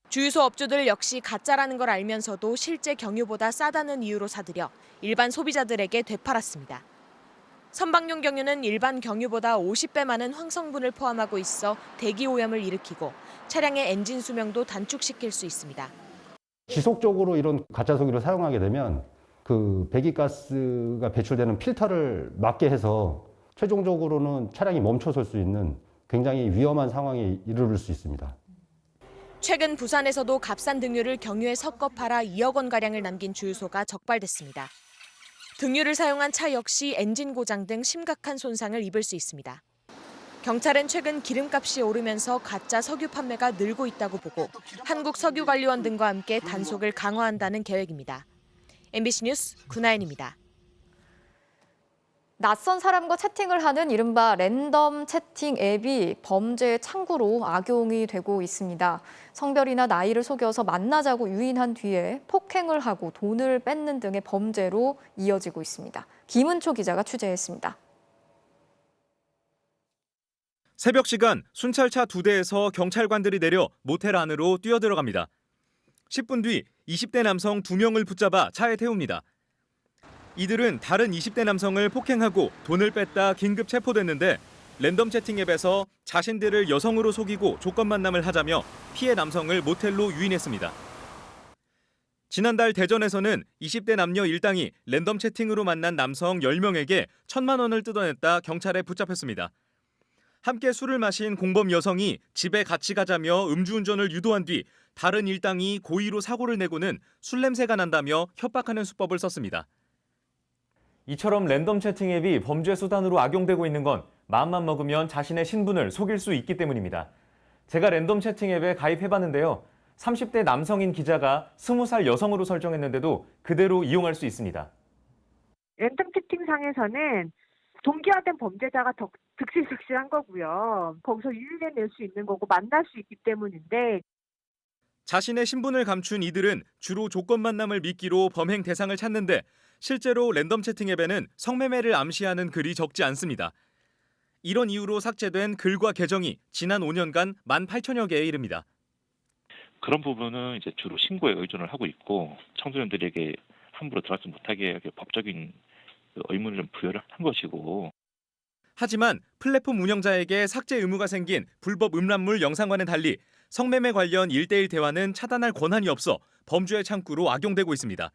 주유소 업주들 역시 가짜라는 걸 알면서도 실제 경유보다 싸다는 이유로 사들여 일반 소비자들에게 되팔았습니다. 선박용 경유는 일반 경유보다 50배 많은 황성분을 포함하고 있어 대기 오염을 일으키고 차량의 엔진 수명도 단축시킬 수 있습니다. 지속적으로 이런 가짜 석유를 사용하게 되면 그 배기가스가 배출되는 필터를 막게 해서 최종적으로는 차량이 멈춰설 수 있는 굉장히 위험한 상황에 이르를 수 있습니다. 최근 부산에서도 값싼 등유를 경유에 섞어 팔아 2억 원가량을 남긴 주유소가 적발됐습니다. 등유를 사용한 차 역시 엔진 고장 등 심각한 손상을 입을 수 있습니다. 경찰은 최근 기름값이 오르면서 가짜 석유 판매가 늘고 있다고 보고 한국석유관리원 등과 함께 단속을 강화한다는 계획입니다. MBC 뉴스 구나연입니다. 낯선 사람과 채팅을 하는 이른바 랜덤 채팅 앱이 범죄의 창구로 악용이 되고 있습니다. 성별이나 나이를 속여서 만나자고 유인한 뒤에 폭행을 하고 돈을 뺏는 등의 범죄로 이어지고 있습니다. 김은초 기자가 취재했습니다. 새벽 시간 순찰차 2대에서 경찰관들이 내려 모텔 안으로 뛰어들어갑니다. 10분 뒤 20대 남성 2명을 붙잡아 차에 태웁니다. 이들은 다른 20대 남성을 폭행하고 돈을 뺐다 긴급 체포됐는데 랜덤 채팅 앱에서 자신들을 여성으로 속이고 조건 만남을 하자며 피해 남성을 모텔로 유인했습니다. 지난달 대전에서는 20대 남녀 일당이 랜덤 채팅으로 만난 남성 10명에게 1,000만 원을 뜯어냈다 경찰에 붙잡혔습니다. 함께 술을 마신 공범 여성이 집에 같이 가자며 음주운전을 유도한 뒤 다른 일당이 고의로 사고를 내고는 술 냄새가 난다며 협박하는 수법을 썼습니다. 이처럼 랜덤 채팅 앱이 범죄 수단으로 악용되고 있는 건 마음만 먹으면 자신의 신분을 속일 수 있기 때문입니다. 제가 랜덤 채팅 앱에 가입해봤는데요. 30대 남성인 기자가 20살 여성으로 설정했는데도 그대로 이용할 수 있습니다. 랜덤 채팅상에서는 동기화된 범죄자가 득실득실한 거고요. 거기서 유인해낼 수 있는 거고 만날 수 있기 때문인데 자신의 신분을 감춘 이들은 주로 조건 만남을 미끼로 범행 대상을 찾는데 실제로 랜덤 채팅 앱에는 성매매를 암시하는 글이 적지 않습니다. 이런 이유로 삭제된 글과 계정이 지난 5년간 18,000여 개에 이릅니다. 그런 부분은 이제 주로 신고에 의존을 하고 있고 청소년들에게 함부로 들어가지 못하게 법적인 의무를 좀 부여를 한 것이고. 하지만 플랫폼 운영자에게 삭제 의무가 생긴 불법 음란물 영상과는 달리 성매매 관련 1대1 대화는 차단할 권한이 없어 범죄의 창구로 악용되고 있습니다.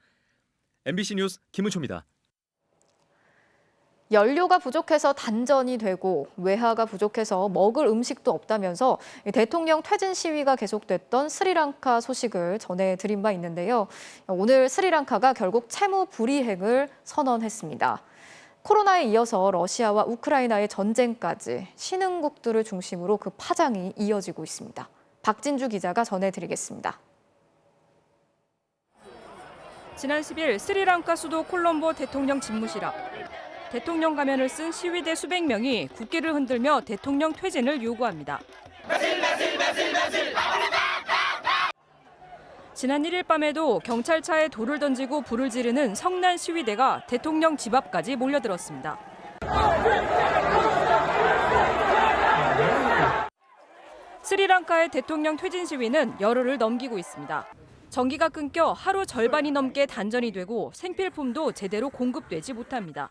MBC 뉴스 김은초입니다. 연료가 부족해서 단전이 되고 외화가 부족해서 먹을 음식도 없다면서 대통령 퇴진 시위가 계속됐던 스리랑카 소식을 전해드린 바 있는데요. 오늘 스리랑카가 결국 채무 불이행을 선언했습니다. 코로나에 이어서 러시아와 우크라이나의 전쟁까지 신흥국들을 중심으로 그 파장이 이어지고 있습니다. 박진주 기자가 전해드리겠습니다. 지난 10일 스리랑카 수도 콜롬보 대통령 집무실 앞. 대통령 가면을 쓴 시위대 수백 명이 국기를 흔들며 대통령 퇴진을 요구합니다. 지난 1일 밤에도 경찰차에 돌을 던지고 불을 지르는 성난 시위대가 대통령 집 앞까지 스리랑카의 대통령 퇴진 시위는 열흘을 넘기고 있습니다. 전기가 끊겨 하루 절반이 넘게 단전이 되고 생필품도 제대로 공급되지 못합니다.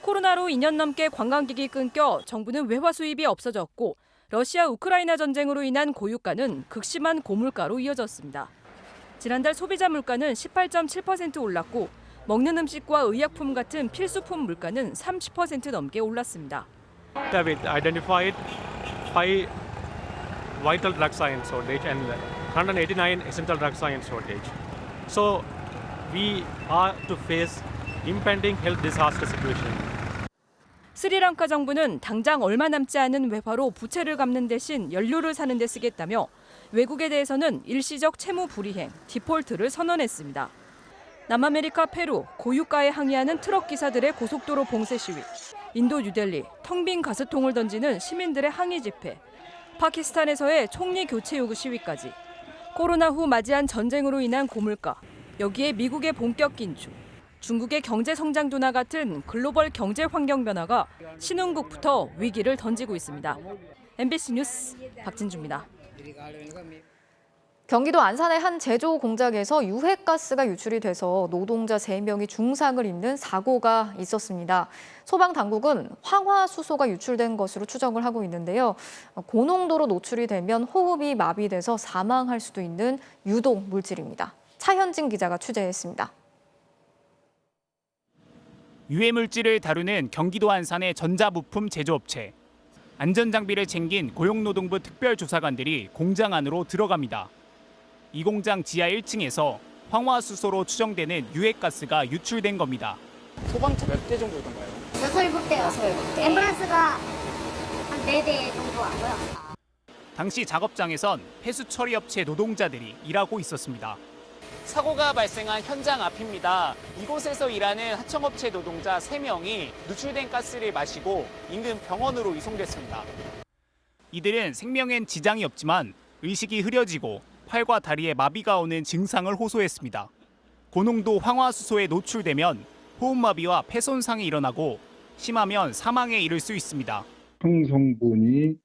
코로나로 2년 넘게 관광객이 끊겨 정부는 외화 수입이 없어졌고 러시아 우크라이나 전쟁으로 인한 고유가는 극심한 고물가로 이어졌습니다. 지난달 소비자 물가는 18.7% 올랐고 먹는 음식과 의약품 같은 필수품 물가는 30% 넘게 올랐습니다. We identified 5 vital drug science shortage and 189 essential drug science shortage. So we are to face impending health disaster situation. 스리랑카 정부는 당장 얼마 남지 않은 외화로 부채를 갚는 대신 연료를 사는 데 쓰겠다며 외국에 대해서는 일시적 채무 불이행, 디폴트를 선언했습니다. 남아메리카 페루, 고유가에 항의하는 트럭 기사들의 고속도로 봉쇄 시위, 인도 뉴델리, 텅 빈 가스통을 던지는 시민들의 항의 집회, 파키스탄에서의 총리 교체 요구 시위까지 코로나 후 맞이한 전쟁으로 인한 고물가, 여기에 미국의 본격 긴축, 중국의 경제 성장 둔화 같은 글로벌 경제 환경 변화가 신흥국부터 위기를 던지고 있습니다. MBC 뉴스 박진주입니다. 경기도 안산의 한 제조 공장에서 유해가스가 유출이 돼서 노동자 3명이 중상을 입는 사고가 있었습니다. 소방당국은 황화수소가 유출된 것으로 추정을 하고 있는데요. 고농도로 노출이 되면 호흡이 마비돼서 사망할 수도 있는 유독 물질입니다. 차현진 기자가 취재했습니다. 유해물질을 다루는 경기도 안산의 전자부품 제조업체. 안전장비를 챙긴 고용노동부 특별조사관들이 공장 안으로 들어갑니다. 이 공장 지하 1층에서 황화수소로 추정되는 유해가스가 유출된 겁니다. 소방차 몇 대 정도 있던가요? 6대요. 앰뷸런스가 한 4대 정도 왔고요. 당시 작업장에선 폐수 처리업체 노동자들이 일하고 있었습니다. 사고가 발생한 현장 앞입니다. 이곳에서 일하는 하청업체 노동자 3명이 누출된 가스를 마시고 인근 병원으로 이송됐습니다. 이들은 생명엔 지장이 없지만 의식이 흐려지고 팔과 다리에 마비가 오는 증상을 호소했습니다. 고농도 황화수소에 노출되면 호흡마비와 폐손상이 일어나고 심하면 사망에 이를 수 있습니다. 황성분이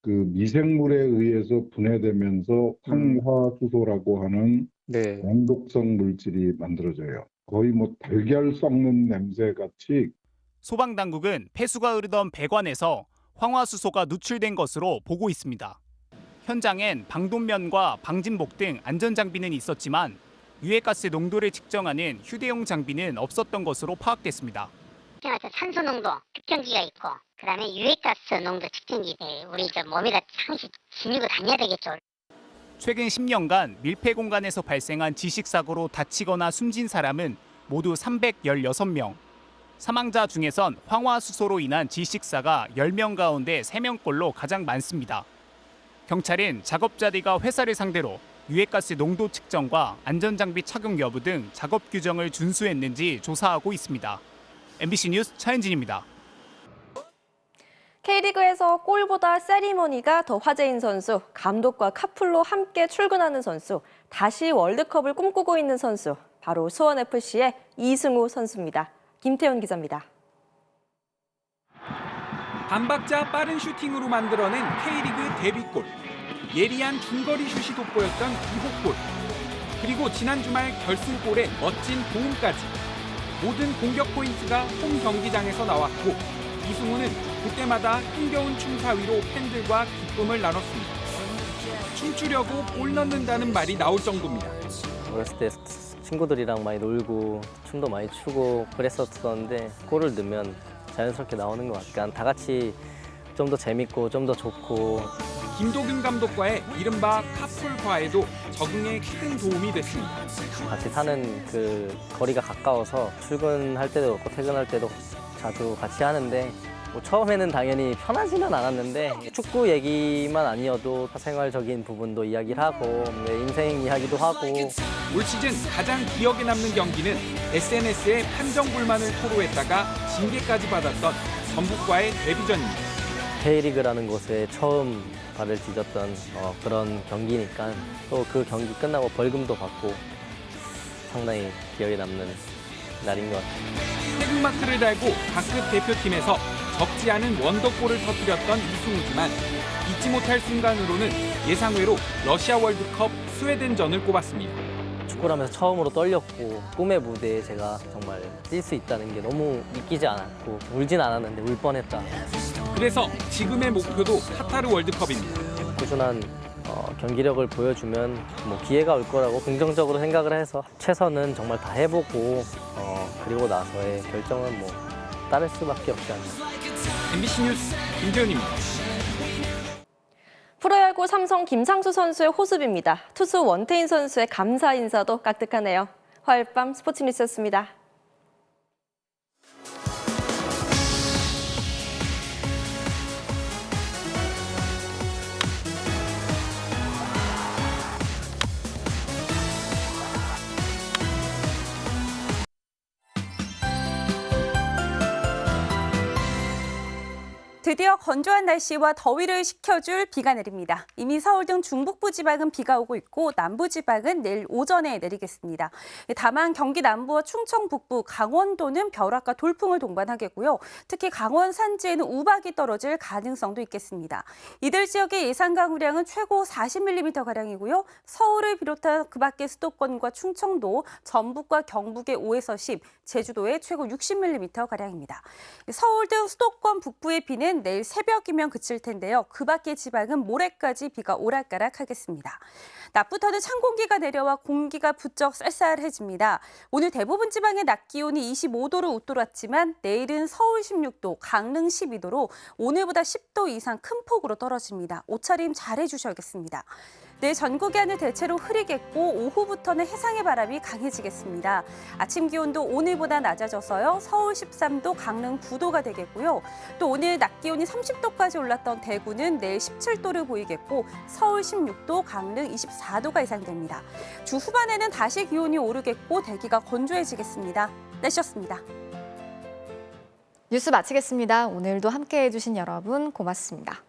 그 미생물에 의해서 분해되면서 황화수소라고 하는 양독성 물질이 만들어져요. 거의 뭐 달걀 썩는 냄새 같이. 소방당국은 폐수가 흐르던 배관에서 황화수소가 누출된 것으로 보고 있습니다. 현장엔 방독면과 방진복 등 안전장비는 있었지만 유해가스 농도를 측정하는 휴대용 장비는 없었던 것으로 파악됐습니다. 산소 농도 측정기가 있고 그다음에 유해가스 농도 측정기들 우리 몸에다 항상 지니고 다녀야 되겠죠. 최근 10년간 밀폐 공간에서 발생한 지식사고로 다치거나 숨진 사람은 모두 316명. 사망자 중에선 황화수소로 인한 질식사가 10명 가운데 3명꼴로 가장 많습니다. 경찰은 작업자들과 회사를 상대로 유해가스 농도 측정과 안전장비 착용 여부 등 작업 규정을 준수했는지 조사하고 있습니다. MBC 뉴스 차현진입니다. K리그에서 골보다 세리머니가 더 화제인 선수, 감독과 카풀로 함께 출근하는 선수, 다시 월드컵을 꿈꾸고 있는 선수, 바로 수원FC의 이승우 선수입니다. 김태훈 기자입니다. 반박자 빠른 슈팅으로 만들어낸 K리그 데뷔골. 예리한 중거리 슛이 돋보였던 2호 골. 그리고 지난 주말 결승골에 멋진 도움까지. 모든 공격 포인트가 홈 경기장에서 나왔고 이승우는 그때마다 흥겨운 춤사위로 팬들과 기쁨을 나눴습니다. 춤추려고 골 넣는다는 말이 나올 정도입니다. 어렸을 때 친구들이랑 많이 놀고 춤도 많이 추고 그랬었는데 골을 넣으면 자연스럽게 나오는 것 같아요. 다 같이 좀 더 재밌고 좀 더 좋고. 김도균 감독과의 이른바 카풀 과외도 적응에 큰 도움이 됐습니다. 같이 사는 그 거리가 가까워서 출근할 때도 그렇고 퇴근할 때도 자주 같이 하는데 뭐 처음에는 당연히 편하지는 않았는데 축구 얘기만 아니어도 사생활적인 부분도 이야기를 하고 인생 이야기도 하고. 올 시즌 가장 기억에 남는 경기는 SNS에 판정 불만을 토로했다가 징계까지 받았던 전북과의 데뷔전입니다. K리그라는 곳에 처음 발을 디뎠던 그런 경기니까 또 그 경기 끝나고 벌금도 받고 상당히 기억에 남는 날인 것 같아요. 태극마크를 달고 각급 대표팀에서 적지 않은 원더골을 터뜨렸던 이승우지만 잊지 못할 순간으로는 예상외로 러시아 월드컵 스웨덴전을 꼽았습니다. 축구를 하면서 처음으로 떨렸고 꿈의 무대에 제가 정말 뛸 수 있다는 게 너무 믿기지 않았고 울진 않았는데 울 뻔했다. 그래서 지금의 목표도 카타르 월드컵입니다. 꾸준한 경기력을 보여주면 기회가 올 거라고 긍정적으로 생각을 해서 최선은 정말 다 해보고 그리고 나서의 결정은 따를 수밖에 없지 않나. MBC 뉴스 김태훈입니다. 프로야구 삼성 김상수 선수의 호습입니다. 투수 원태인 선수의 감사 인사도 깍듯하네요. 화요일 밤 스포츠 뉴스였습니다. 드디어 건조한 날씨와 더위를 식혀줄 비가 내립니다. 이미 서울 등 중북부 지방은 비가 오고 있고 남부 지방은 내일 오전에 내리겠습니다. 다만 경기 남부와 충청 북부, 강원도는 벼락과 돌풍을 동반하겠고요. 특히 강원 산지에는 우박이 떨어질 가능성도 있겠습니다. 이들 지역의 예상 강우량은 최고 40mm가량이고요. 서울을 비롯한 그 밖의 수도권과 충청도, 전북과 경북의 5에서 10, 제주도의 최고 60mm가량입니다. 서울 등 수도권 북부의 비는 내일 새벽이면 그칠 텐데요. 그 밖의 지방은 모레까지 비가 오락가락하겠습니다. 낮부터는 찬 공기가 내려와 공기가 부쩍 쌀쌀해집니다. 오늘 대부분 지방의 낮 기온이 25도를 웃돌았지만 내일은 서울 16도, 강릉 12도로 오늘보다 10도 이상 큰 폭으로 떨어집니다. 옷차림 잘 해주셔야겠습니다. 내일 전국의 하늘 대체로 흐리겠고 오후부터는 해상의 바람이 강해지겠습니다. 아침 기온도 오늘보다 낮아져서요. 서울 13도, 강릉 9도가 되겠고요. 또 오늘 낮 기온이 30도까지 올랐던 대구는 내일 17도를 보이겠고 서울 16도, 강릉 24도가 예상됩니다. 주 후반에는 다시 기온이 오르겠고 대기가 건조해지겠습니다. 날씨였습니다. 뉴스 마치겠습니다. 오늘도 함께해 주신 여러분 고맙습니다.